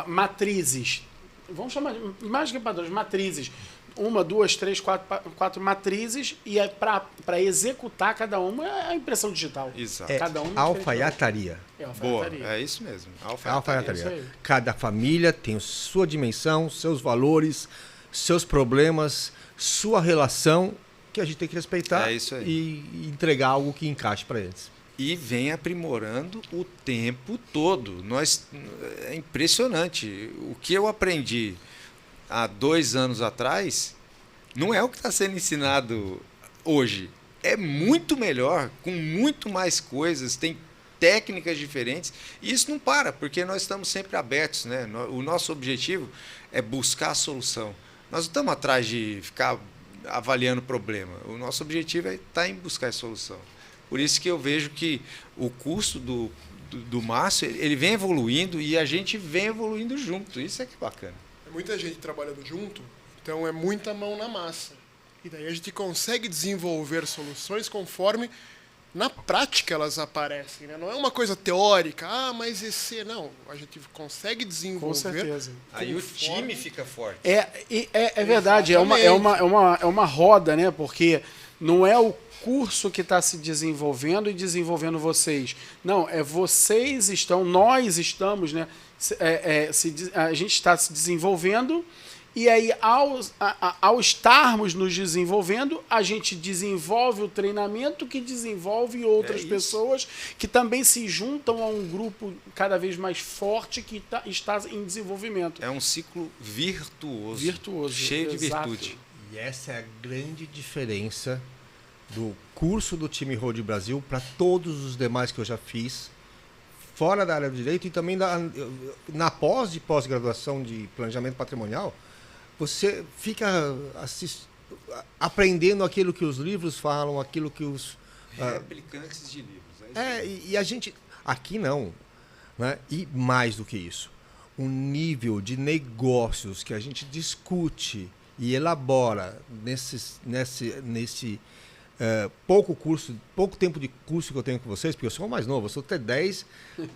Matrizes. Vamos chamar mais que padrões, matrizes. 1, 2, 3, 4 matrizes, e para executar cada uma é a impressão digital. Exato. Cada uma alfaiataria. Boa, é isso mesmo. Alfaiataria. Cada família tem sua dimensão, seus valores, seus problemas, sua relação, que a gente tem que respeitar e entregar algo que encaixe para eles. E vem aprimorando o tempo todo. É impressionante. O que eu aprendi há 2 anos atrás não é o que está sendo ensinado hoje. É muito melhor, com muito mais coisas, tem técnicas diferentes, e isso não para, porque nós estamos sempre abertos, né? O nosso objetivo é buscar a solução. Nós não estamos atrás de ficar avaliando o problema. O nosso objetivo é estar em buscar a solução. Por isso que eu vejo que o curso do Márcio, ele vem evoluindo e a gente vem evoluindo junto. Isso é que é bacana. É muita gente trabalhando junto, então é muita mão na massa. E daí a gente consegue desenvolver soluções conforme na prática elas aparecem, né? Não é uma coisa teórica, mas não, a gente consegue desenvolver. Com certeza. Aí o time fica forte. É verdade, é uma roda, né? Porque não é o curso que está se desenvolvendo e desenvolvendo vocês. Não, nós estamos, né? A gente está se desenvolvendo. E aí, ao estarmos nos desenvolvendo, a gente desenvolve o treinamento que desenvolve outras pessoas que também se juntam a um grupo cada vez mais forte que está em desenvolvimento. É um ciclo virtuoso. Cheio de exato. virtude. E essa é a grande diferença do curso do time Holding Brasil para todos os demais que eu já fiz, fora da área do direito e também na pós-graduação de planejamento patrimonial. Você fica aprendendo aquilo que os livros falam, aquilo que os Replicantes de livros. E a gente... Aqui não. Né? E mais do que isso. O nível de negócios que a gente discute e elabora nesse pouco tempo de curso que eu tenho com vocês, porque eu sou o mais novo, eu sou T10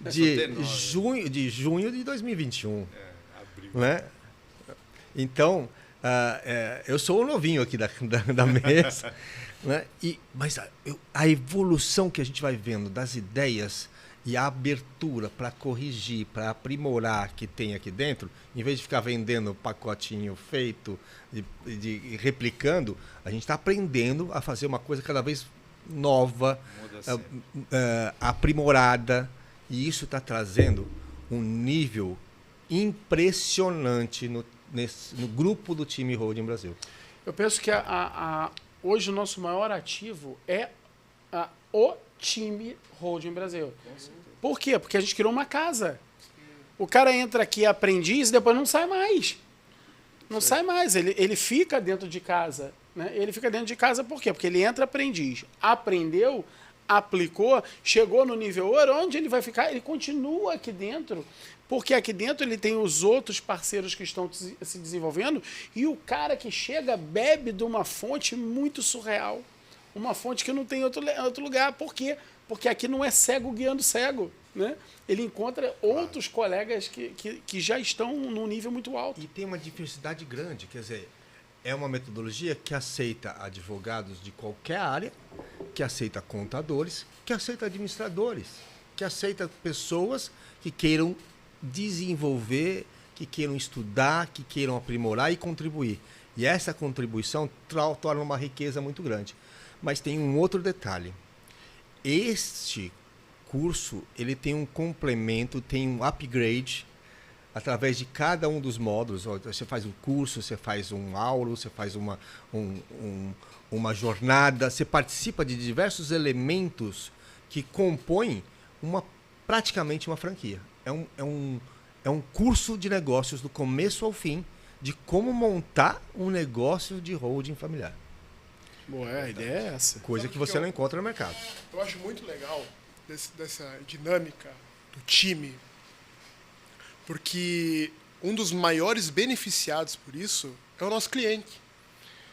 de junho de 2021. Abril. Né? Então, eu sou o novinho aqui da mesa. Né? Mas a evolução que a gente vai vendo das ideias e a abertura para corrigir, para aprimorar que tem aqui dentro, em vez de ficar vendendo pacotinho feito e replicando, a gente está aprendendo a fazer uma coisa cada vez nova, aprimorada, e isso está trazendo um nível impressionante no grupo do time Holding Brasil. Eu penso que hoje o nosso maior ativo é o time Holding Brasil. Por quê? Porque a gente criou uma casa. O cara entra aqui aprendiz e depois não sai mais. Não sai mais. Ele fica dentro de casa. Né? Ele fica dentro de casa por quê? Porque ele entra aprendiz. Aprendeu, aplicou, chegou no nível ouro, onde ele vai ficar? Ele continua aqui dentro. Porque aqui dentro ele tem os outros parceiros que estão se desenvolvendo e o cara que chega bebe de uma fonte muito surreal. Uma fonte que não tem outro lugar. Por quê? Porque aqui não é cego guiando cego. Né? Ele encontra outros colegas que já estão num nível muito alto. E tem uma diversidade grande. Quer dizer, é uma metodologia que aceita advogados de qualquer área, que aceita contadores, que aceita administradores, que aceita pessoas que queiram desenvolver, que queiram estudar, que queiram aprimorar e contribuir. E essa contribuição torna uma riqueza muito grande. Mas tem um outro detalhe. Este curso ele tem um complemento, tem um upgrade através de cada um dos módulos. Você faz um curso, você faz um aula, você faz uma jornada, você participa de diversos elementos que compõem praticamente uma franquia. É um curso de negócios do começo ao fim de como montar um negócio de holding familiar. Boa, a ideia é essa. Coisa que você não encontra no mercado. Eu acho muito legal dessa dinâmica do time, porque um dos maiores beneficiados por isso é o nosso cliente.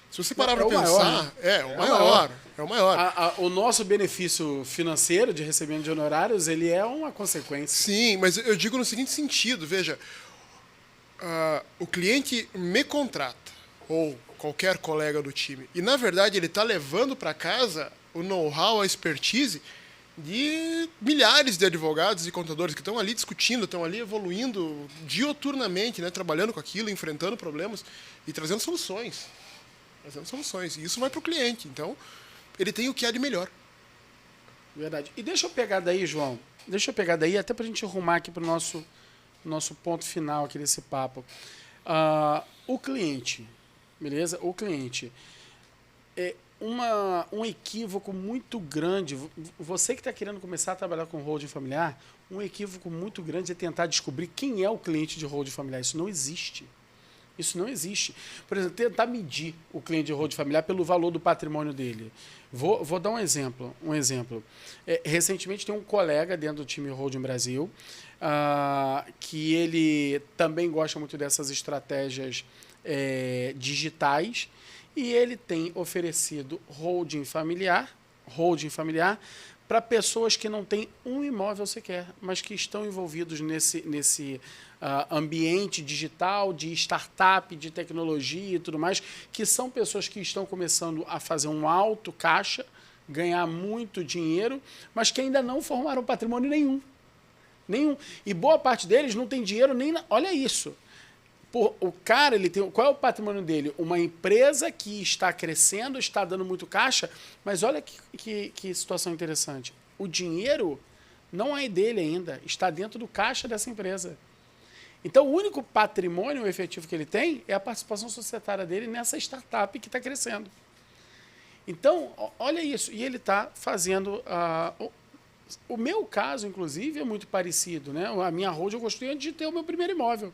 Se você parar para pensar, é o maior. O nosso benefício financeiro de recebimento de honorários, ele é uma consequência. Sim, mas eu digo no seguinte sentido, veja, o cliente me contrata, ou qualquer colega do time, e na verdade ele está levando para casa o know-how, a expertise de milhares de advogados e contadores que estão ali discutindo, estão ali evoluindo dioturnamente, né, trabalhando com aquilo, enfrentando problemas e trazendo soluções. E isso vai para o cliente. Então, ele tem o que há de melhor. Verdade. E deixa eu pegar daí, João. Até para a gente arrumar aqui para o nosso ponto final aqui desse papo. O cliente, beleza? O cliente é um equívoco muito grande. Você que está querendo começar a trabalhar com holding familiar, um equívoco muito grande é tentar descobrir quem é o cliente de holding familiar. Isso não existe. Por exemplo, tentar medir o cliente de holding familiar pelo valor do patrimônio dele. Vou dar um exemplo. Recentemente tem um colega dentro do time Holding Brasil que ele também gosta muito dessas estratégias digitais e ele tem oferecido holding familiar para pessoas que não têm um imóvel sequer, mas que estão envolvidos nesse ambiente digital, de startup, de tecnologia e tudo mais, que são pessoas que estão começando a fazer um alto caixa, ganhar muito dinheiro, mas que ainda não formaram patrimônio nenhum. E boa parte deles não tem dinheiro nem... Olha isso. O cara, ele tem... Qual é o patrimônio dele? Uma empresa que está crescendo, está dando muito caixa, mas olha que situação interessante. O dinheiro não é dele ainda, está dentro do caixa dessa empresa. Então, o único patrimônio efetivo que ele tem é a participação societária dele nessa startup que está crescendo. Então, olha isso. E ele está fazendo... O meu caso, inclusive, é muito parecido. Né? A minha holding eu construí antes de ter o meu primeiro imóvel.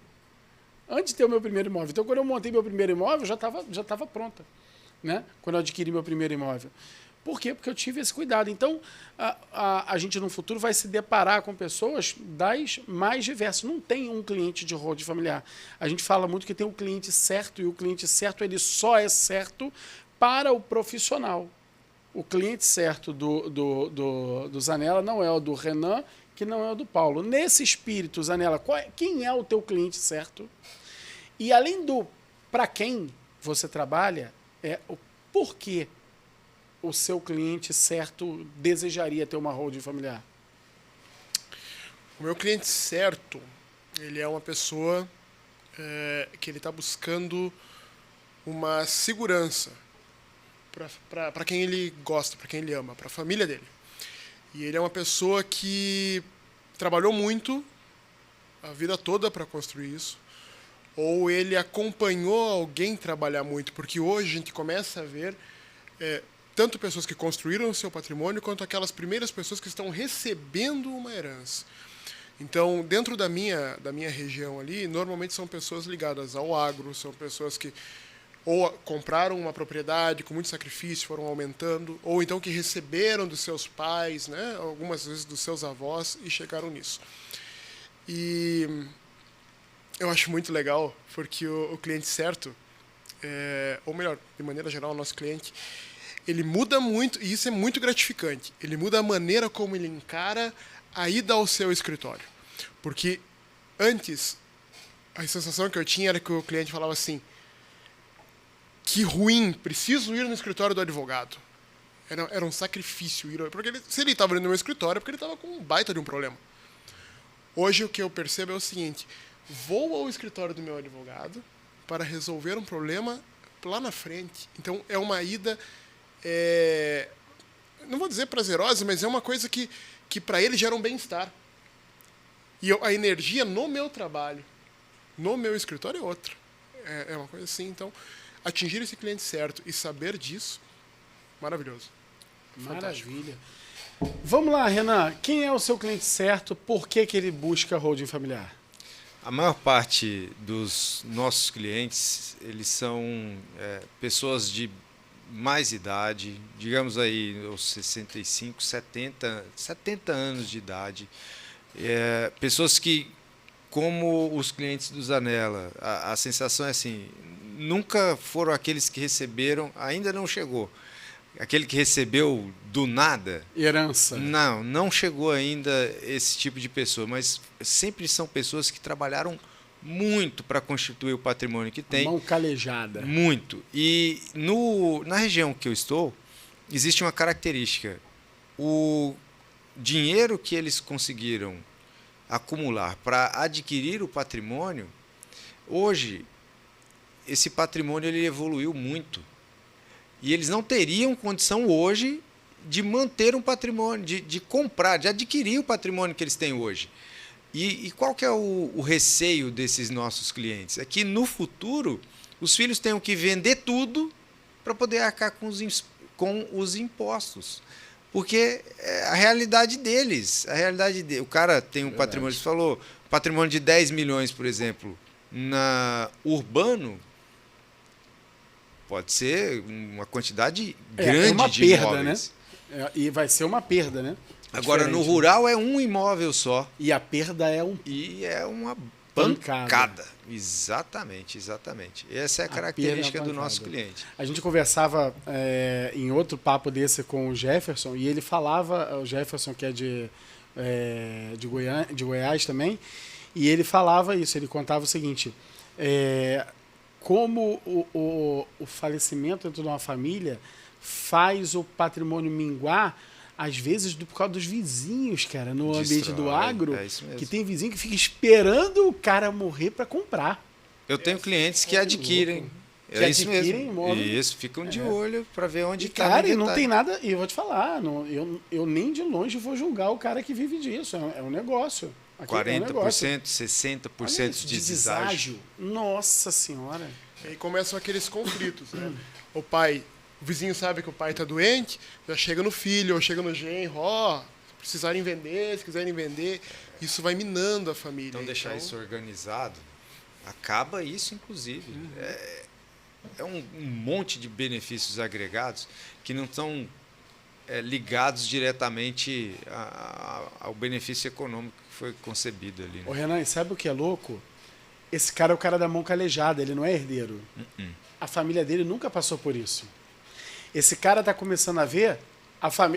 Então, quando eu montei meu primeiro imóvel, já estava pronta. Né? Quando eu adquiri meu primeiro imóvel. Por quê? Porque eu tive esse cuidado. Então, a gente no futuro vai se deparar com pessoas das mais diversas. Não tem um cliente de holding familiar. A gente fala muito que tem um cliente certo, e o cliente certo ele só é certo para o profissional. O cliente certo do Zanella não é o do Renan, que não é o do Paulo. Nesse espírito, Zanella, quem é o teu cliente certo? E além do para quem você trabalha, é o porquê o seu cliente certo desejaria ter uma holding familiar? O meu cliente certo, ele é uma pessoa que ele está buscando uma segurança para quem ele gosta, para quem ele ama, para a família dele. E ele é uma pessoa que trabalhou muito a vida toda para construir isso, ou ele acompanhou alguém trabalhar muito, porque hoje a gente começa a ver tanto pessoas que construíram o seu patrimônio, quanto aquelas primeiras pessoas que estão recebendo uma herança. Então, dentro da minha região ali, normalmente são pessoas ligadas ao agro, são pessoas que ou compraram uma propriedade com muito sacrifício, foram aumentando, ou então que receberam dos seus pais, né, algumas vezes dos seus avós, e chegaram nisso. E eu acho muito legal, porque o cliente certo, ou melhor, de maneira geral, o nosso cliente, ele muda muito, e isso é muito gratificante. Ele muda a maneira como ele encara a ida ao seu escritório. Porque antes, a sensação que eu tinha era que o cliente falava assim: que ruim, preciso ir no escritório do advogado. Era um sacrifício ir. Porque se ele estava indo no meu escritório, é porque ele estava com um baita de um problema. Hoje o que eu percebo é o seguinte: vou ao escritório do meu advogado para resolver um problema lá na frente. Então é uma ida, não vou dizer prazerosa, mas é uma coisa que para ele gera um bem-estar. E a energia no meu trabalho, no meu escritório, é outra. É uma coisa assim. Então, atingir esse cliente certo e saber disso, maravilhoso. Maravilha. Vamos lá, Renan. Quem é o seu cliente certo? Por que ele busca holding familiar? A maior parte dos nossos clientes, eles são pessoas de mais idade, digamos aí, aos 65, 70 anos de idade. Pessoas que, como os clientes do Zanella, a sensação é assim: nunca foram aqueles que receberam, ainda não chegou. Aquele que recebeu do nada. Herança. Não chegou ainda esse tipo de pessoa, mas sempre são pessoas que trabalharam muito para constituir o patrimônio que tem. Mão calejada. Muito. E na região que eu estou, existe uma característica. O dinheiro que eles conseguiram acumular para adquirir o patrimônio, hoje, esse patrimônio ele evoluiu muito. E eles não teriam condição hoje de manter um patrimônio, de comprar, de adquirir o patrimônio que eles têm hoje. E qual que é o receio desses nossos clientes? É que, no futuro, os filhos tenham que vender tudo para poder arcar com os impostos. Porque é a realidade deles. O cara tem um patrimônio, você falou, patrimônio de 10 milhões, por exemplo, urbano, pode ser uma quantidade grande de perda, imóveis. Né? E vai ser uma perda, né? Agora, no rural é um imóvel só. E a perda é uma pancada. pancada. Exatamente. Essa é a característica do nosso cliente. A gente conversava em outro papo desse com o Jefferson, e ele falava, o Jefferson que é de Goiás também, e ele falava isso, ele contava o seguinte: como o falecimento dentro de uma família faz o patrimônio minguar, às vezes por causa dos vizinhos, cara, no ambiente do agro, que tem vizinho que fica esperando o cara morrer para comprar. Eu tenho clientes que adquirem. Isso mesmo. Isso, ficam de olho para ver onde está. Cara, e não tem nada, e eu vou te falar, eu nem de longe vou julgar o cara que vive disso, é um negócio. 40%, 60% de deságio. Nossa Senhora. E aí começam aqueles conflitos, né? O vizinho sabe que o pai está doente, já chega no filho, ou chega no genro, se precisarem vender, se quiserem vender, isso vai minando a família. Não deixar isso organizado, acaba isso, inclusive. É um monte de benefícios agregados que não estão ligados diretamente ao benefício econômico que foi concebido ali. Né? Ô Renan, sabe o que é louco? Esse cara é o cara da mão calejada, ele não é herdeiro. A família dele nunca passou por isso. Esse cara tá começando a ver,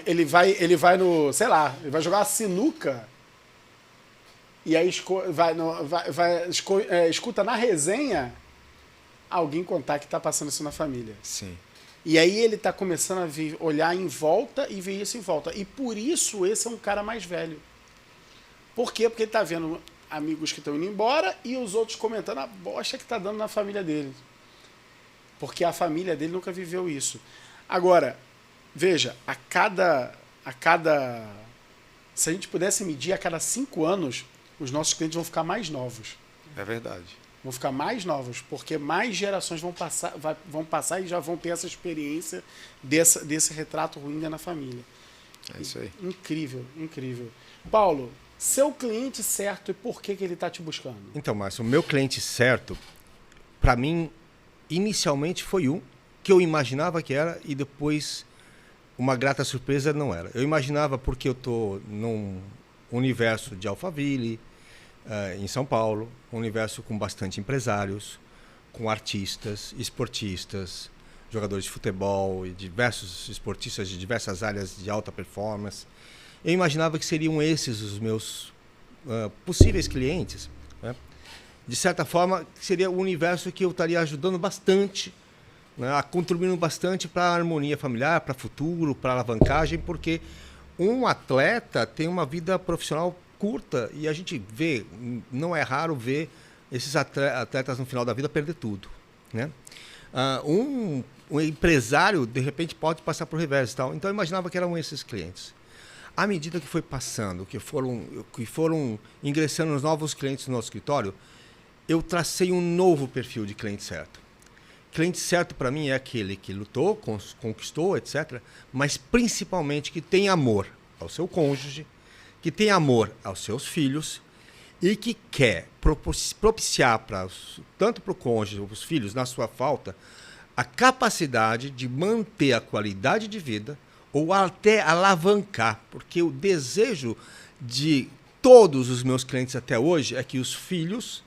ele vai no, sei lá, ele vai jogar uma sinuca e aí escuta na resenha alguém contar que tá passando isso na família. Sim. E aí ele tá começando a olhar em volta e ver isso em volta. E por isso esse é um cara mais velho. Por quê? Porque ele tá vendo amigos que estão indo embora e os outros comentando a bosta que tá dando na família dele. Porque a família dele nunca viveu isso. Agora, veja, a cada se a gente pudesse medir, a cada 5 anos, os nossos clientes vão ficar mais novos. É verdade. Vão ficar mais novos, porque mais gerações vão passar e já vão ter essa experiência desse retrato ruim na família. É isso aí. Incrível, incrível. Paulo, seu cliente certo e por que ele está te buscando? Então, Márcio, o meu cliente certo, para mim, inicialmente foi um que eu imaginava que era e depois uma grata surpresa não era. Eu imaginava porque eu estou num universo de Alphaville, em São Paulo, um universo com bastante empresários, com artistas, esportistas, jogadores de futebol e diversos esportistas de diversas áreas de alta performance. Eu imaginava que seriam esses os meus possíveis clientes, né? De certa forma, seria o universo que eu estaria ajudando bastante, né? Contribuindo bastante para a harmonia familiar, para o futuro, para a alavancagem, porque um atleta tem uma vida profissional curta e a gente vê, não é raro ver esses atletas no final da vida perder tudo, né? Um empresário, de repente, pode passar por reverso e tal. Então, eu imaginava que eram esses clientes. À medida que foi passando, que foram ingressando os novos clientes no nosso escritório, eu tracei um novo perfil de cliente certo. Cliente certo, para mim, é aquele que lutou, conquistou, etc., mas principalmente que tem amor ao seu cônjuge, que tem amor aos seus filhos e que quer propiciar tanto para o cônjuge ou para os filhos, na sua falta, a capacidade de manter a qualidade de vida ou até alavancar, porque o desejo de todos os meus clientes até hoje é que os filhos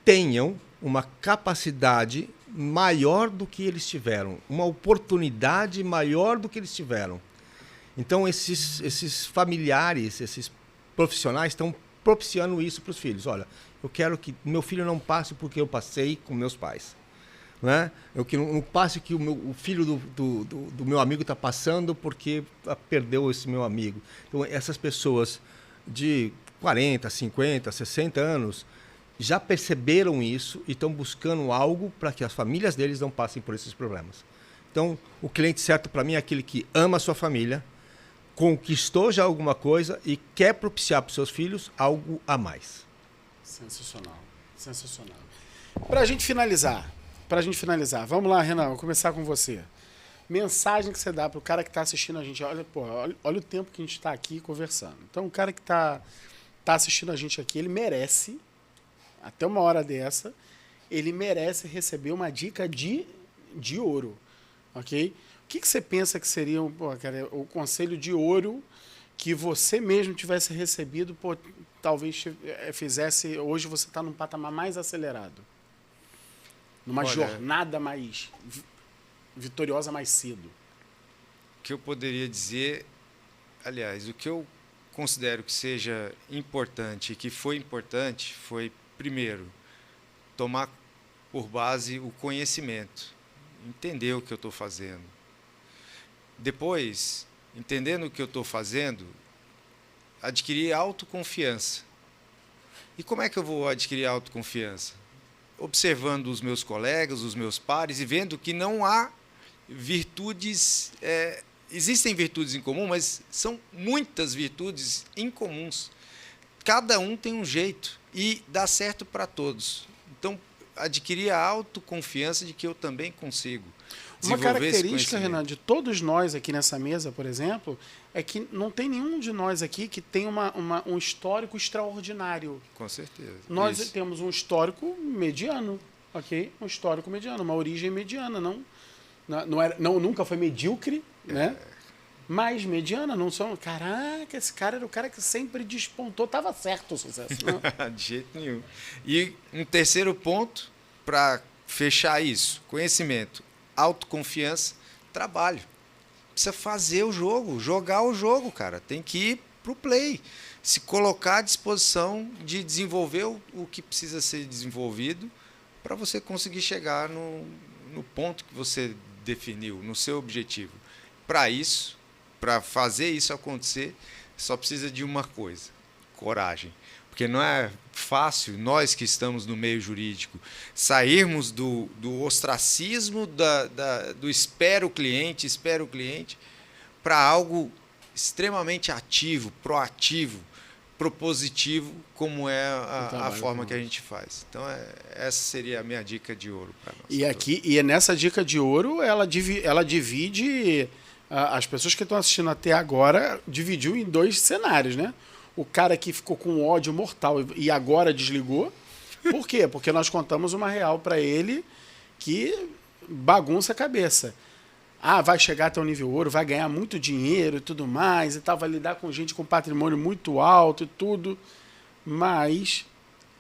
tenham uma capacidade maior do que eles tiveram, uma oportunidade maior do que eles tiveram. Então, esses familiares, esses profissionais estão propiciando isso para os filhos. Olha, eu quero que meu filho não passe porque eu passei com meus pais. Né? Eu que não passe que o filho do meu amigo está passando porque perdeu esse meu amigo. Então, essas pessoas de 40, 50, 60 anos já perceberam isso e estão buscando algo para que as famílias deles não passem por esses problemas. Então, o cliente certo para mim é aquele que ama a sua família, conquistou já alguma coisa e quer propiciar para os seus filhos algo a mais. Sensacional, sensacional. Para a gente finalizar, vamos lá, Renan, vou começar com você. Mensagem que você dá para o cara que está assistindo a gente. Olha o tempo que a gente está aqui conversando. Então, o cara que está assistindo a gente aqui, ele merece, até uma hora dessa, ele merece receber uma dica de ouro, ok? O que você pensa que seria o conselho de ouro que você mesmo tivesse recebido, talvez fizesse, hoje você está num patamar mais acelerado? Numa jornada mais vitoriosa mais cedo. O que eu poderia dizer, aliás, o que eu considero que seja importante e que foi importante foi, primeiro, tomar por base o conhecimento, entender o que eu estou fazendo. Depois, entendendo o que eu estou fazendo, adquirir autoconfiança. E como é que eu vou adquirir autoconfiança? Observando os meus colegas, os meus pares e vendo que não há virtudes, existem virtudes em comum, mas são muitas virtudes incomuns. Cada um tem um jeito e dá certo para todos. Então, adquirir a autoconfiança de que eu também consigo. Uma característica, Renan, de todos nós aqui nessa mesa, por exemplo, é que não tem nenhum de nós aqui que tem um histórico extraordinário. Com certeza. Nós temos um histórico mediano, ok? Um histórico mediano, uma origem mediana, nunca foi medíocre, né? mais mediana, não são... Caraca, esse cara era o cara que sempre despontou. Tava certo o sucesso, né? De jeito nenhum. E um terceiro ponto, para fechar isso, conhecimento, autoconfiança, trabalho. Precisa fazer o jogo, jogar o jogo, cara. Tem que ir pro play. Se colocar à disposição de desenvolver o que precisa ser desenvolvido para você conseguir chegar no ponto que você definiu, no seu objetivo. Para isso, para fazer isso acontecer, só precisa de uma coisa: coragem. Porque não é fácil, nós que estamos no meio jurídico, sairmos do ostracismo, do espera o cliente, para algo extremamente ativo, proativo, propositivo, como é a forma que a gente faz. Então, essa seria a minha dica de ouro para nós. E nessa dica de ouro, ela divide... As pessoas que estão assistindo até agora dividiu em 2 cenários, né? O cara que ficou com ódio mortal e agora desligou. Por quê? Porque nós contamos uma real para ele que bagunça a cabeça. Vai chegar até o nível ouro, vai ganhar muito dinheiro e tudo mais, e tal, vai lidar com gente com patrimônio muito alto e tudo. Mas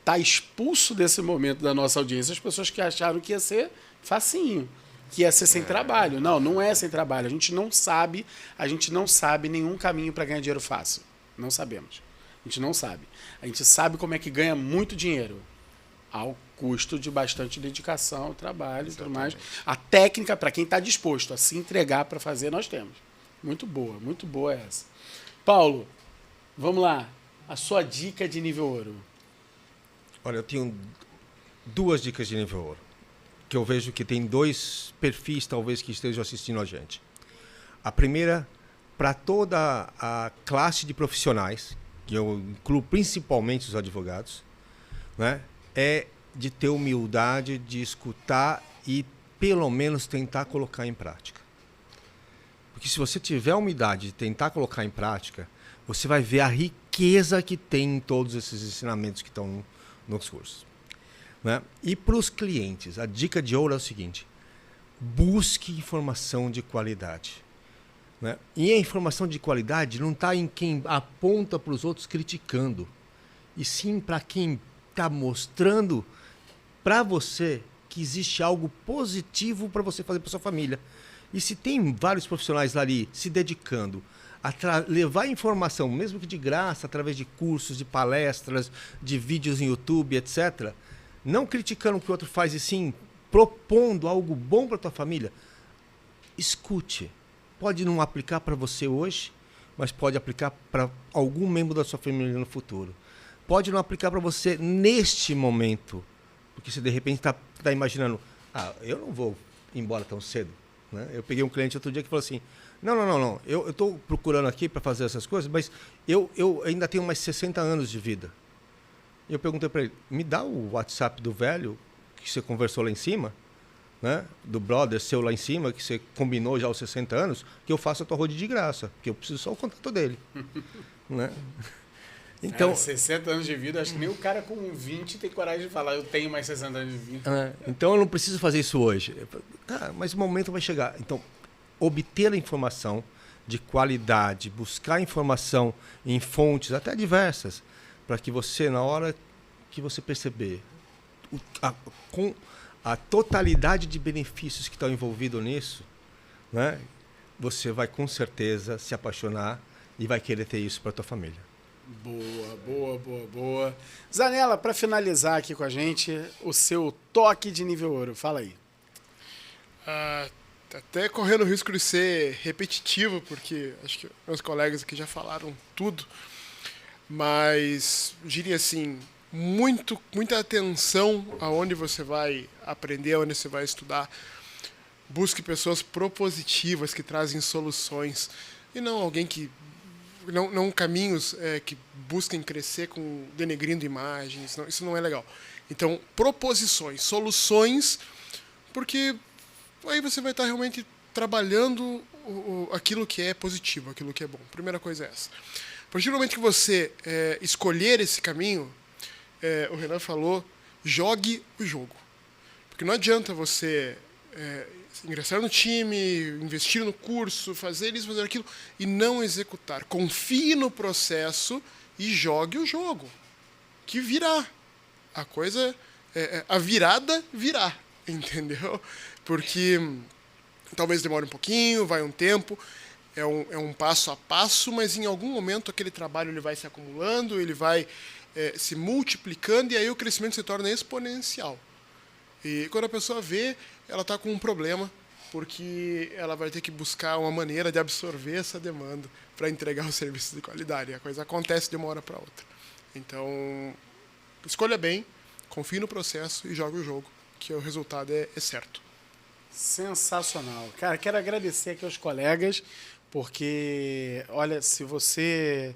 tá expulso desse momento da nossa audiência as pessoas que acharam que ia ser facinho, que ia ser sem trabalho. Não é sem trabalho. A gente não sabe nenhum caminho para ganhar dinheiro fácil. Não sabemos. A gente não sabe. A gente sabe como é que ganha muito dinheiro. Ao custo de bastante dedicação, trabalho e tudo mais. A técnica, para quem está disposto a se entregar para fazer, nós temos. Muito boa essa. Paulo, vamos lá. A sua dica de nível ouro. Olha, eu tenho 2 dicas de nível ouro, que eu vejo que tem 2 perfis, talvez, que estejam assistindo a gente. A primeira, para toda a classe de profissionais, que eu incluo principalmente os advogados, né, é de ter humildade, de escutar e, pelo menos, tentar colocar em prática. Porque se você tiver a humildade de tentar colocar em prática, você vai ver a riqueza que tem em todos esses ensinamentos que estão nos cursos. Né? E para os clientes, a dica de ouro é o seguinte: busque informação de qualidade. Né? E a informação de qualidade não está em quem aponta para os outros criticando, e sim para quem está mostrando para você que existe algo positivo para você fazer para sua família. E se tem vários profissionais ali se dedicando a levar informação, mesmo que de graça, através de cursos, de palestras, de vídeos em YouTube, etc., não criticando o que o outro faz, e sim propondo algo bom para tua família, escute. Pode não aplicar para você hoje, mas pode aplicar para algum membro da sua família no futuro. Pode não aplicar para você neste momento, porque você de repente está imaginando, eu não vou embora tão cedo. Né? Eu peguei um cliente outro dia que falou assim, não, eu estou procurando aqui para fazer essas coisas, mas eu ainda tenho mais 60 anos de vida. E eu perguntei para ele, me dá o WhatsApp do velho que você conversou lá em cima, né? Do brother seu lá em cima, que você combinou já aos 60 anos, que eu faço a tua roda de graça, que eu preciso só o contato dele. Né? Então, 60 anos de vida, acho que nem o cara com 20 tem coragem de falar, eu tenho mais 60 anos de vida. Então eu não preciso fazer isso hoje. Mas o momento vai chegar. Então, obter a informação de qualidade, buscar informação em fontes, até diversas, para que você, na hora que você perceber com a totalidade de benefícios que estão envolvidos nisso, né, você vai com certeza se apaixonar e vai querer ter isso para a tua família. Boa. Zanella, para finalizar aqui com a gente, o seu toque de nível ouro, fala aí. Até correndo o risco de ser repetitivo, porque acho que meus colegas aqui já falaram tudo, mas diria assim, muita atenção aonde você vai aprender, aonde você vai estudar. Busque pessoas propositivas que trazem soluções e não alguém que não caminhos que busquem crescer denegrindo imagens. Isso não é legal. Então, proposições, soluções, porque aí você vai estar realmente trabalhando aquilo que é positivo, aquilo que é bom. Primeira coisa é essa. A partir do momento que você escolher esse caminho, o Renan falou, jogue o jogo. Porque não adianta você ingressar no time, investir no curso, fazer isso, fazer aquilo, e não executar. Confie no processo e jogue o jogo, que virá. A coisa, a virada virá, entendeu? Porque talvez demore um pouquinho, vai um tempo, é um passo a passo, mas em algum momento aquele trabalho ele vai se acumulando, ele vai se multiplicando, e aí o crescimento se torna exponencial. E quando a pessoa vê, ela está com um problema, porque ela vai ter que buscar uma maneira de absorver essa demanda para entregar os serviços de qualidade. E a coisa acontece de uma hora para outra. Então, escolha bem, confie no processo e jogue o jogo, que o resultado é certo. Sensacional. Cara, quero agradecer aqui aos colegas, porque, olha, se você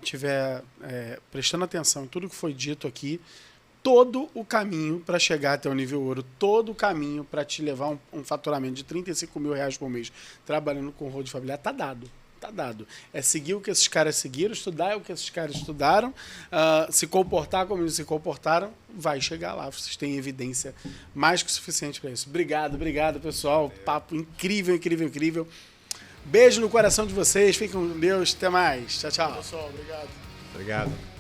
tiver prestando atenção em tudo que foi dito aqui, todo o caminho para chegar até o nível ouro, todo o caminho para te levar um faturamento de R$35 mil por mês trabalhando com hold familiar, tá dado. Tá dado. É seguir o que esses caras seguiram, estudar o que esses caras estudaram, se comportar como eles se comportaram, vai chegar lá. Vocês têm evidência mais que suficiente para isso. Obrigado, pessoal. Papo incrível, incrível, incrível. Beijo no coração de vocês. Fiquem com Deus. Até mais. Tchau, tchau. Pessoal, obrigado. Obrigado.